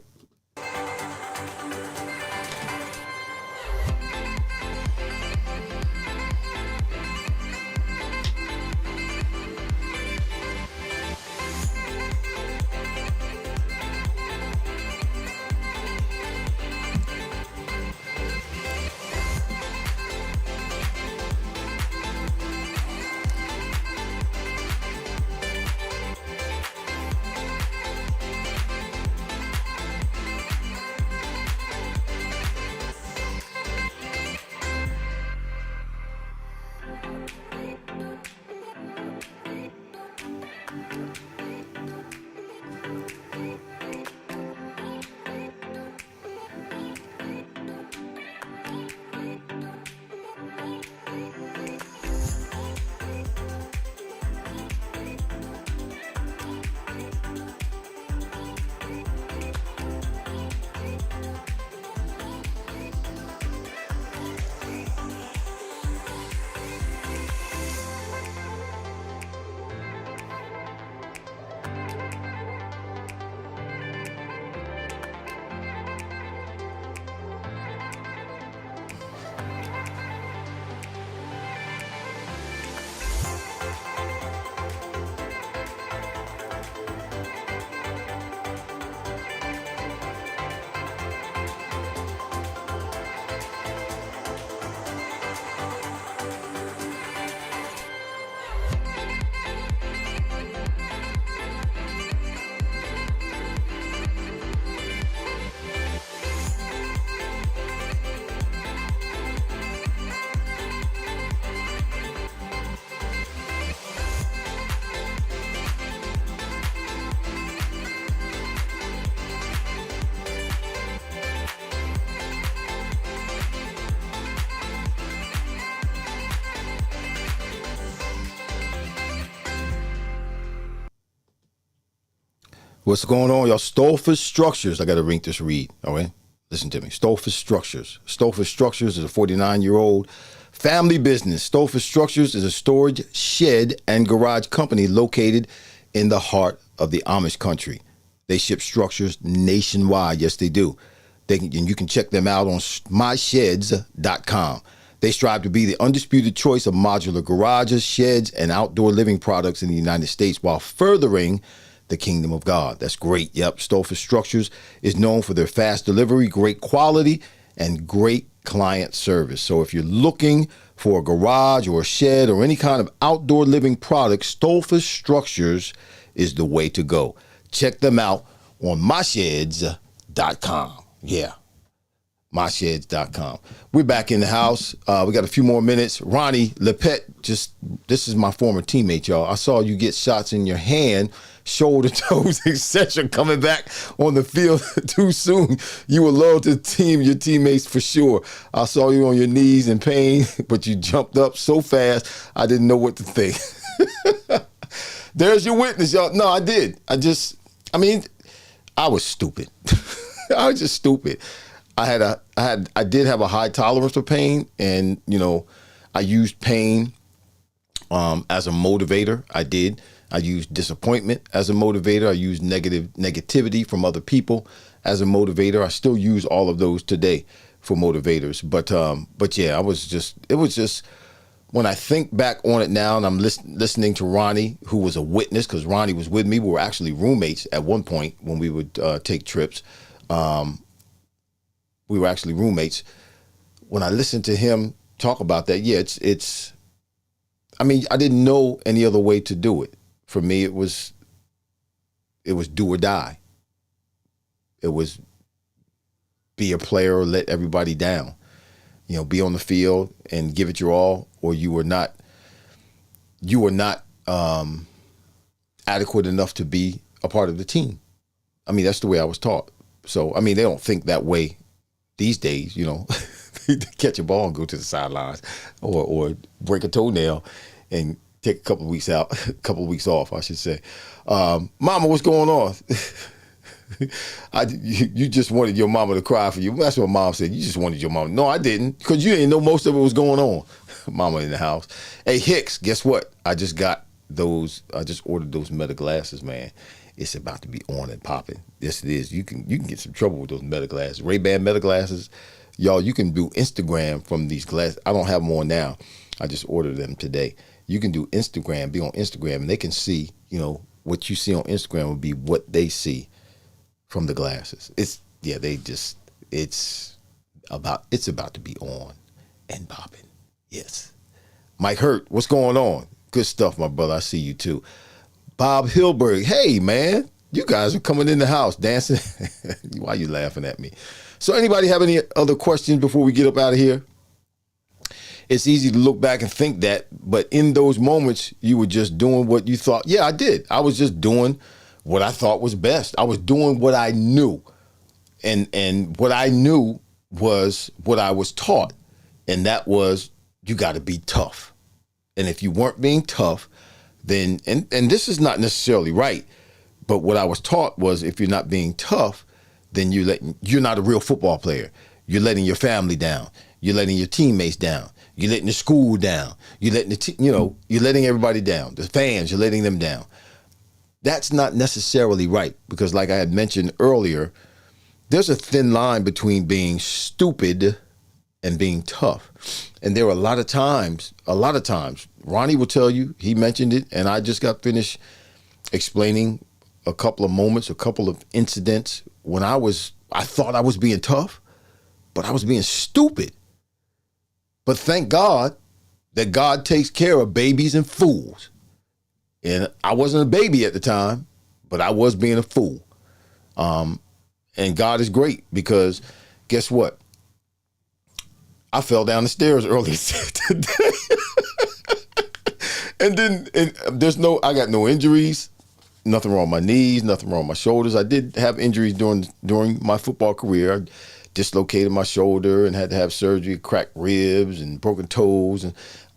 What's going on, y'all? Stolfus Structures. I got to ring this read, all right? Listen to me. Stolfus Structures. Stolfus Structures is a 49-year-old family business. Stolfus Structures is a storage, shed, and garage company located in the heart of the Amish country. They ship structures nationwide. Yes, they do. And you can check them out on mysheds.com. They strive to be the undisputed choice of modular garages, sheds, and outdoor living products in the United States while furthering the kingdom of God. That's great. Yep. Stolfus Structures is known for their fast delivery, great quality, and great client service. So if you're looking for a garage or a shed or any kind of outdoor living product, Stolfus Structures is the way to go. Check them out on mysheds.com. Yeah. mysheds.com. We're back in the house. We got a few more minutes. Ronnie Lepet, this is my former teammate, y'all. I saw you get shots in your hand, shoulder, toes, etc. coming back on the field too soon. You were loyal to the team, your teammates for sure. I saw you on your knees in pain, but you jumped up so fast, I didn't know what to think. There's your witness, y'all. No, I did. I was stupid. I was just stupid. I did have a high tolerance for pain, and I used pain as a motivator. I did. I use disappointment as a motivator. I use negativity from other people as a motivator. I still use all of those today for motivators. But yeah, it was just when I think back on it now, and I'm listening to Ronnie, who was a witness, because Ronnie was with me. We were actually roommates at one point when we would take trips. We were actually roommates. When I listened to him talk about that, yeah, it's. I mean, I didn't know any other way to do it. For me, it was do or die. It was be a player or let everybody down. You know, be on the field and give it your all, or you were not adequate enough to be a part of the team. I mean, that's the way I was taught. So, I mean, they don't think that way these days, you know. Catch a ball and go to the sidelines, or break a toenail and take a couple of weeks off, I should say. Mama, what's going on? You just wanted your mama to cry for you. That's what Mom said. You just wanted your mama. No, I didn't, because you didn't know most of it was going on. Mama in the house. Hey, Hicks, guess what? I just ordered those Meta glasses, man. It's about to be on and popping. Yes, it is. You can get some trouble with those Meta glasses. Ray-Ban Meta glasses. Y'all, you can do Instagram from these glasses. I don't have them on now. I just ordered them today. You can do Instagram, be on Instagram, and they can see, you know, what you see on Instagram will be what they see from the glasses. It's about to be on and popping. Yes. Mike Hurt, what's going on? Good stuff, my brother. I see you too. Bob Hilberg, hey man, you guys are coming in the house dancing. Why are you laughing at me? So anybody have any other questions before we get up out of here? It's easy to look back and think that, but in those moments, you were just doing what you thought. Yeah, I did. I was just doing what I thought was best. I was doing what I knew. And what I knew was what I was taught. And that was, you got to be tough. And if you weren't being tough, then, and this is not necessarily right, but what I was taught was, if you're not being tough, then you're not a real football player. You're letting your family down. You're letting your teammates down. You're letting the school down. You're letting you're letting everybody down. The fans, you're letting them down. That's not necessarily right, because like I had mentioned earlier, there's a thin line between being stupid and being tough. And there are a lot of times, Ronnie will tell you, he mentioned it, and I just got finished explaining a couple of moments, a couple of incidents when I thought I was being tough, but I was being stupid. But thank God that God takes care of babies and fools. And I wasn't a baby at the time, but I was being a fool. And God is great, because guess what? I fell down the stairs earlier today. I got no injuries. Nothing wrong with my knees, nothing wrong with my shoulders. I did have injuries during my football career. I dislocated my shoulder and had to have surgery, cracked ribs and broken toes.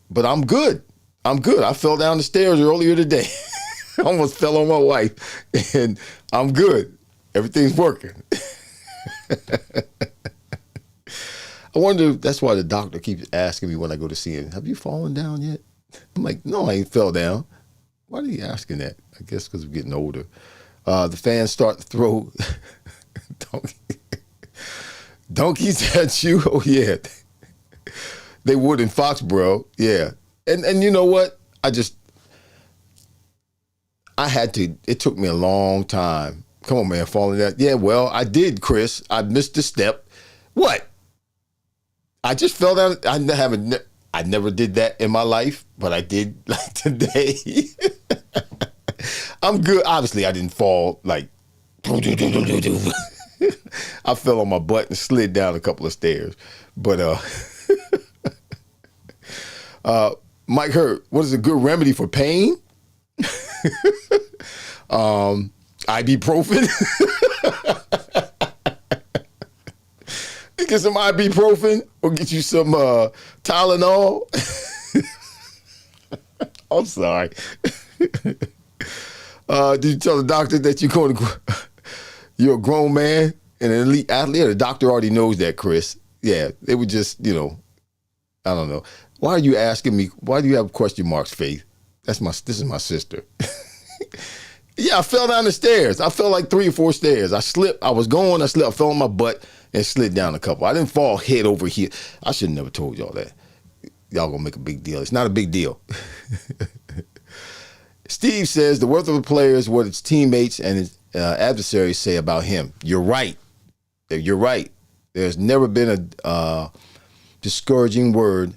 But I'm good. I fell down the stairs earlier today. I almost fell on my wife. And I'm good. Everything's working. I wonder if that's why the doctor keeps asking me when I go to see him, have you fallen down yet? I'm like, no, I ain't fell down. Why are you asking that? I guess because we're getting older. The fans start to throw donkeys at you. Oh, yeah. They would in Foxborough. Yeah. And you know what? It took me a long time. Come on, man, falling down. Yeah, well, I did, Chris. I missed a step. What? I just fell down. I never did that in my life, but I did like today. I'm good. Obviously, I didn't fall like. I fell on my butt and slid down a couple of stairs. But Mike Hurt, what is a good remedy for pain? Ibuprofen. Get some ibuprofen or get you some Tylenol. I'm sorry. Did you tell the doctor that you're a grown man and an elite athlete? The doctor already knows that, Chris. Yeah, they would just, I don't know. Why are you asking me? Why do you have question marks, Faith? This is my sister. Yeah, I fell down the stairs. I fell like 3 or 4 stairs. I slipped. I slipped. I fell on my butt and slid down a couple. I didn't fall head over here. I should have never told y'all that. Y'all gonna make a big deal. It's not a big deal. Steve says the worth of a player is what its teammates and his adversaries say about him. You're right. You're right. There's never been a discouraging word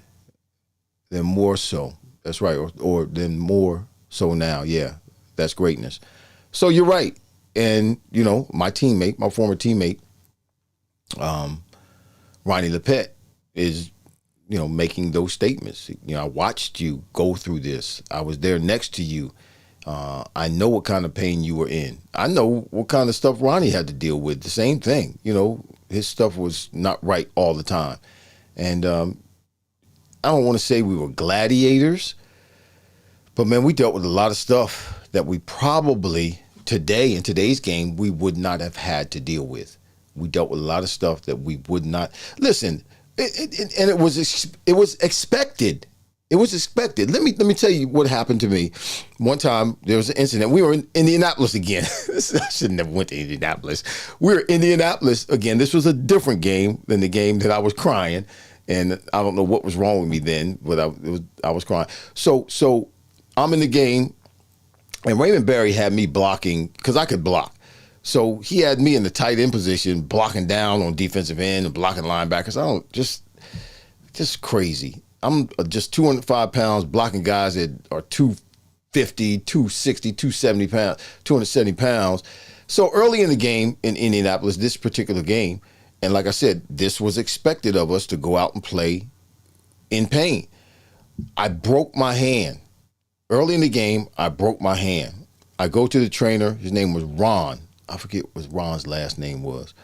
than more so. That's right. Or than more so now. Yeah, that's greatness. So you're right. And, you know, my former teammate, Ronnie Lepet, is, you know, making those statements. You know, I watched you go through this. I was there next to you. I know what kind of pain you were in. I know what kind of stuff Ronnie had to deal with. The same thing. You know, his stuff was not right all the time. And I don't want to say we were gladiators, but, man, we dealt with a lot of stuff that we probably today, in today's game, we would not have had to deal with. We dealt with a lot of stuff that we would not. Listen, and it was expected. It was expected. Let me tell you what happened to me. One time there was an incident. We were in Indianapolis again. I should have never went to Indianapolis. We were in Indianapolis again. This was a different game than the game that I was crying, and I don't know what was wrong with me then, but I was crying. So I'm in the game, and Raymond Berry had me blocking because I could block. So he had me in the tight end position, blocking down on defensive end and blocking linebackers. Just crazy. I'm just 205 pounds, blocking guys that are 250, 260, 270 pounds, 270 pounds. So early in the game in Indianapolis, this particular game, and like I said, this was expected of us to go out and play in pain. I broke my hand. Early in the game, I broke my hand. I go to the trainer. His name was Ron. I forget what Ron's last name was.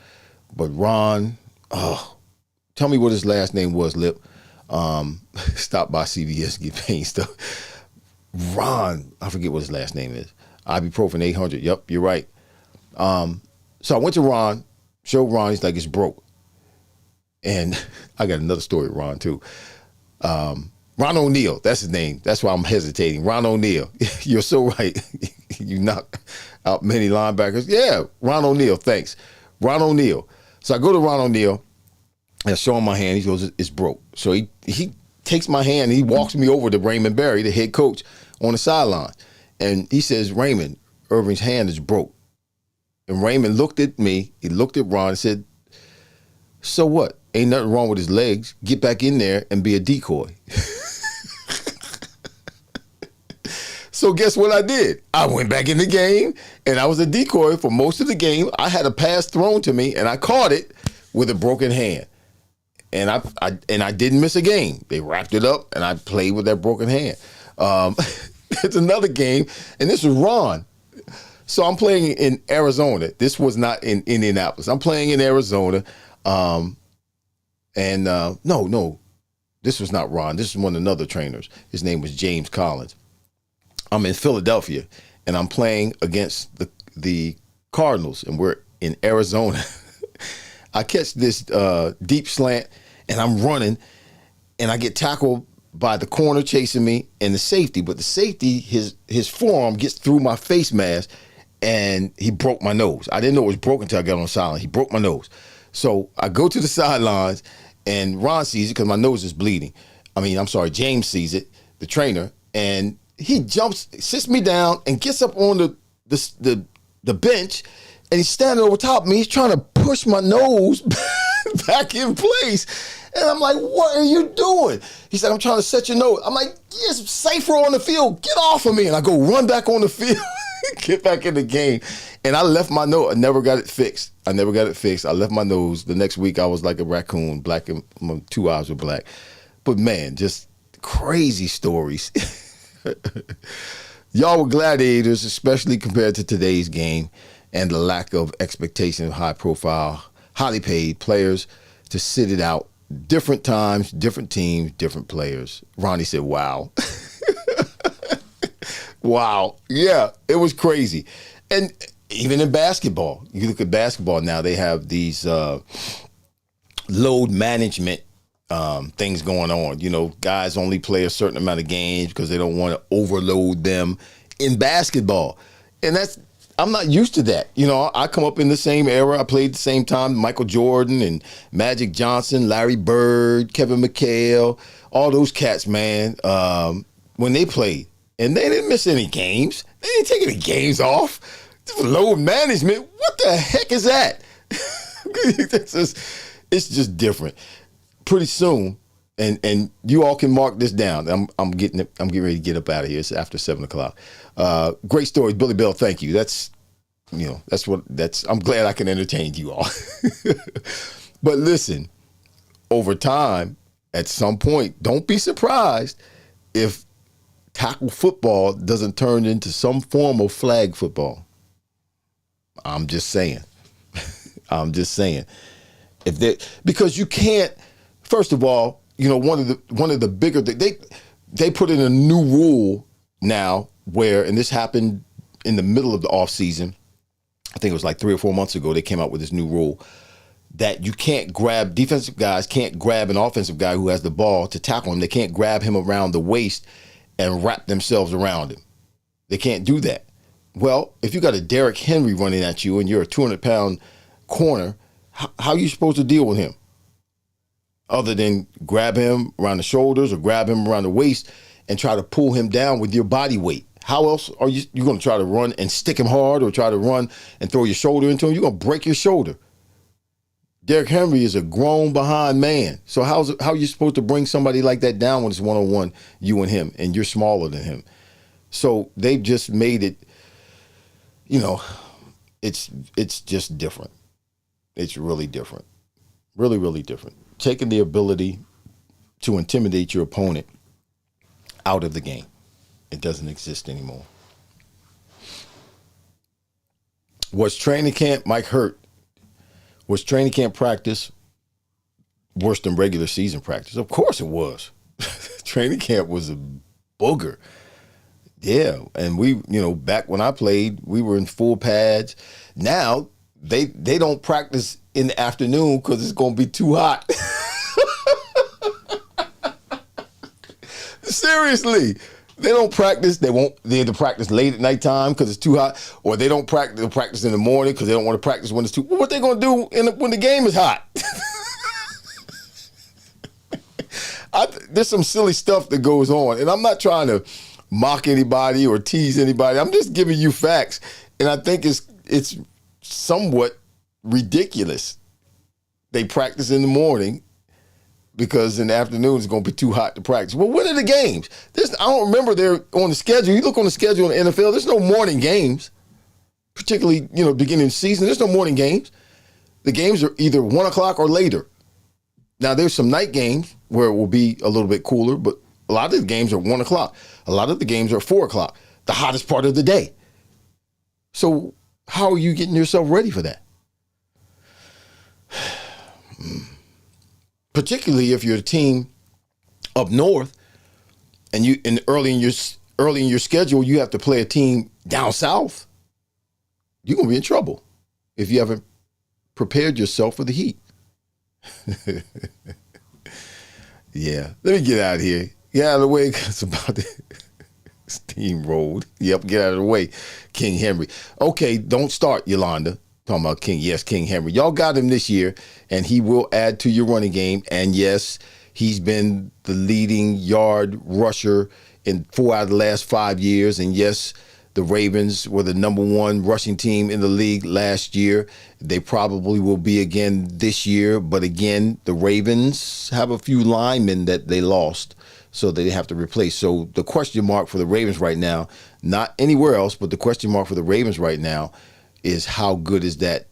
But Ron, tell me what his last name was, Lip. Stop by CVS, get pain stuff. Ron, I forget what his last name is. Ibuprofen 800. Yep, you're right. So I went to Ron, showed Ron. He's like, it's broke. And I got another story with Ron, too. Ron O'Neal, that's his name. That's why I'm hesitating. Ron O'Neal. You're so right. You knocked out many linebackers. Yeah, Ron O'Neal, thanks. Ron O'Neal. So I go to Ron O'Neal and I show him my hand. He goes, it's broke. So he takes my hand and he walks me over to Raymond Berry, the head coach, on the sideline. And he says, Raymond, Irving's hand is broke. And Raymond looked at me. He looked at Ron and said, so what? Ain't nothing wrong with his legs. Get back in there and be a decoy. So guess what I did? I went back in the game, and I was a decoy for most of the game. I had a pass thrown to me, and I caught it with a broken hand. And I didn't miss a game. They wrapped it up, and I played with that broken hand. It's another game, and this was Ron. So I'm playing in Arizona. This was not in Indianapolis. I'm playing in Arizona. No, this was not Ron. This is one of the other trainers. His name was James Collins. I'm in Philadelphia, and I'm playing against the Cardinals, and we're in Arizona. I catch this deep slant, and I'm running, and I get tackled by the corner chasing me and the safety. But the safety, his forearm gets through my face mask, and he broke my nose. I didn't know it was broken until I got on the sideline. He broke my nose. So I go to the sidelines, and Ron sees it because my nose is bleeding. James sees it, the trainer, and he jumps, sits me down, and gets up on the bench, and he's standing over top of me. He's trying to push my nose back in place. And I'm like, what are you doing? He said, I'm trying to set your nose. I'm like, it's safer on the field. Get off of me. And I go run back on the field, get back in the game. And I left my nose. I never got it fixed. I left my nose. The next week, I was like a raccoon, black, and my 2 eyes were black. But, man, just crazy stories. Y'all were gladiators, especially compared to today's game and the lack of expectation of high-profile, highly paid players to sit it out. Different times, different teams, different players. Ronnie said, wow. Wow. Yeah, it was crazy. And even in basketball, you look at basketball now, they have these load management things going on. You know, guys only play a certain amount of games because they don't want to overload them in basketball. And I'm not used to that. You know, I come up in the same era. I played the same time. Michael Jordan and Magic Johnson, Larry Bird, Kevin McHale, all those cats, man, when they played. And they didn't miss any games. They didn't take any games off. Load management. What the heck is that? It's just different. Pretty soon, and you all can mark this down. I'm getting ready to get up out of here. It's after 7:00. Great stories, Billy Bell. Thank you. I'm glad I can entertain you all. But listen, over time, at some point, don't be surprised if tackle football doesn't turn into some form of flag football. I'm just saying. Because you can't. First of all, you know, one of the bigger they put in a new rule now where, and this happened in the middle of the offseason. I think it was like 3 or 4 months ago. They came out with this new rule that you can't grab, defensive guys can't grab an offensive guy who has the ball to tackle him. They can't grab him around the waist and wrap themselves around him. They can't do that. Well, if you got a Derrick Henry running at you and you're a 200-pound corner, how are you supposed to deal with him? Other than grab him around the shoulders or grab him around the waist and try to pull him down with your body weight. How else are you going to try to run and stick him hard or try to run and throw your shoulder into him? You're going to break your shoulder. Derrick Henry is a grown behind man. So how are you supposed to bring somebody like that down when it's one-on-one, you and him, and you're smaller than him? So they've just made it, you know, it's just different. It's really different. Really, really different. Taking the ability to intimidate your opponent out of the game. It doesn't exist anymore. Was training camp, Mike Hurt, was training camp practice worse than regular season practice? Of course it was. Training camp was a booger. Yeah, and we, you know, back when I played, we were in full pads. Now, they don't practice in the afternoon because it's going to be too hot. Seriously. They don't practice. They have to practice late at nighttime because it's too hot, or they don't practice. They'll practice in the morning because they don't want to practice when it's too. Well, what they gonna do when the game is hot? There's some silly stuff that goes on, and I'm not trying to mock anybody or tease anybody. I'm just giving you facts, and I think it's somewhat ridiculous. They practice in the morning because in the afternoon it's going to be too hot to practice. Well, when are the games? I don't remember they're on the schedule. You look on the schedule in the NFL, there's no morning games, particularly, you know, beginning of the season. There's no morning games. The games are either 1 o'clock or later. Now, there's some night games where it will be a little bit cooler, but a lot of the games are 1 o'clock. A lot of the games are 4 o'clock, the hottest part of the day. So how are you getting yourself ready for that? Particularly if you're a team up north and early in your schedule you have to play a team down south, you're gonna be in trouble if you haven't prepared yourself for the heat. Yeah, let me get out of here. Get out of the way because it's about to steamrolled. Yep, get out of the way, King Henry. Okay, don't start, Yolanda. Talking about King. Yes, King Henry. Y'all got him this year, and he will add to your running game. And yes, he's been the leading yard rusher in 4 out of the last 5 years. And yes, the Ravens were the #1 rushing team in the league last year. They probably will be again this year. But again, the Ravens have a few linemen that they lost, so they have to replace. So the question mark for the Ravens right now, not anywhere else, but the question mark for the Ravens right now is how good is that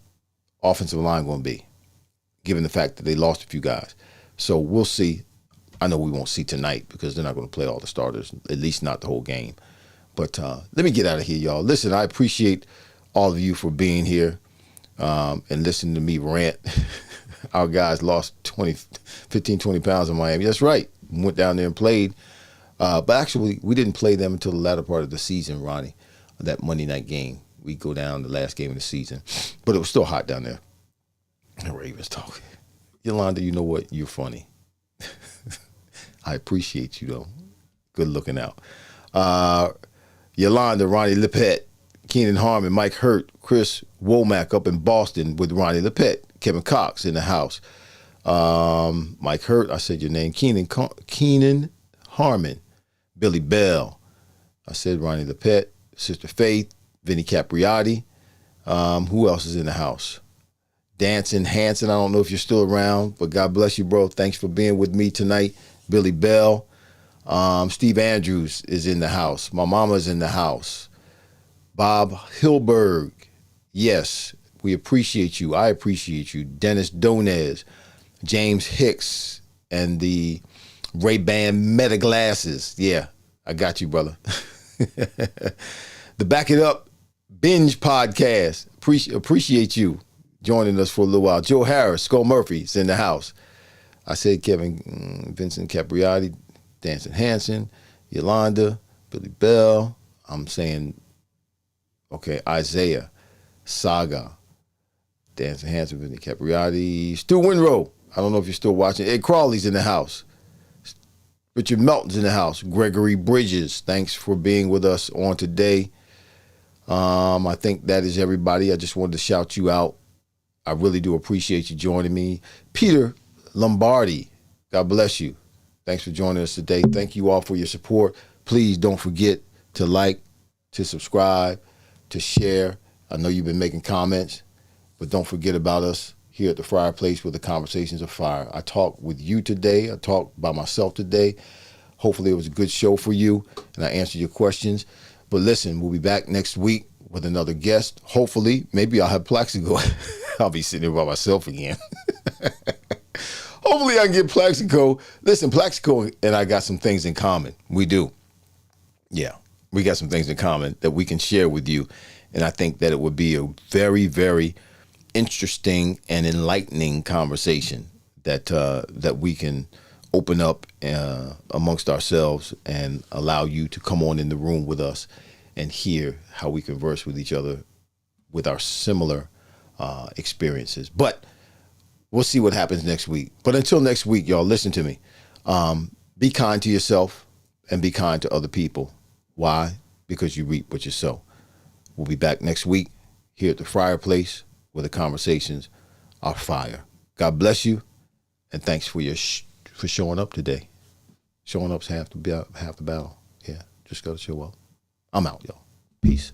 offensive line going to be, given the fact that they lost a few guys. So we'll see. I know we won't see tonight because they're not going to play all the starters, at least not the whole game. But let me get out of here, y'all. Listen, I appreciate all of you for being here and listening to me rant. Our guys lost 15, 20 pounds in Miami. That's right. Went down there and played. But actually, we didn't play them until the latter part of the season, Ronnie, that Monday night game. We go down the last game of the season. But it was still hot down there. The Ravens talking. Yolanda, you know what? You're funny. I appreciate you, though. Good looking out. Yolanda, Ronnie Lippett, Keenan Harmon, Mike Hurt, Chris Womack up in Boston with Ronnie LePet, Kevin Cox in the house. Mike Hurt, I said your name. Keenan Harmon, Billy Bell, I said Ronnie LePet, Sister Faith, Vinny Capriati. Who else is in the house? Dancing Hanson, I don't know if you're still around, but God bless you, bro. Thanks for being with me tonight. Billy Bell. Steve Andrews is in the house. My mama's in the house. Bob Hilberg. Yes, we appreciate you. I appreciate you. Dennis Donez. James Hicks and the Ray-Ban Meta glasses. Yeah, I got you, brother. The Back It Up Binge podcast. Appreciate you joining us for a little while. Joe Harris, Skull Murphy's in the house. I said Kevin, Vincent Capriati, Dancing Hanson, Yolanda, Billy Bell. I'm saying, okay, Isaiah, Saga, Dancing Hanson, Vinny Capriati, Stu Winrow. I don't know if you're still watching. Ed Crawley's in the house. Richard Melton's in the house. Gregory Bridges, thanks for being with us on today. I think that is everybody. I just wanted to shout you out. I really do appreciate you joining me. Peter Lombardi, God bless you. Thanks for joining us today. Thank you all for your support. Please don't forget to like, to subscribe, to share. I know you've been making comments, but don't forget about us here at the Fryar Place where the conversations are fire. I talked with you today. I talked by myself today. Hopefully it was a good show for you and I answered your questions. But listen, we'll be back next week with another guest. Hopefully, maybe I'll have Plaxico. I'll be sitting here by myself again. Hopefully I can get Plaxico. Listen, Plaxico and I got some things in common. We do. Yeah, we got some things in common that we can share with you. And I think that it would be a very, very interesting and enlightening conversation that we can open up amongst ourselves and allow you to come on in the room with us and hear how we converse with each other with our similar experiences. But we'll see what happens next week. But until next week, y'all, listen to me. Be kind to yourself and be kind to other people. Why? Because you reap what you sow. We'll be back next week here at the Fryar Place where the conversations are fire. God bless you, and thanks for for showing up today. Showing up's half the battle. Yeah, just gotta show up. I'm out, y'all. Peace.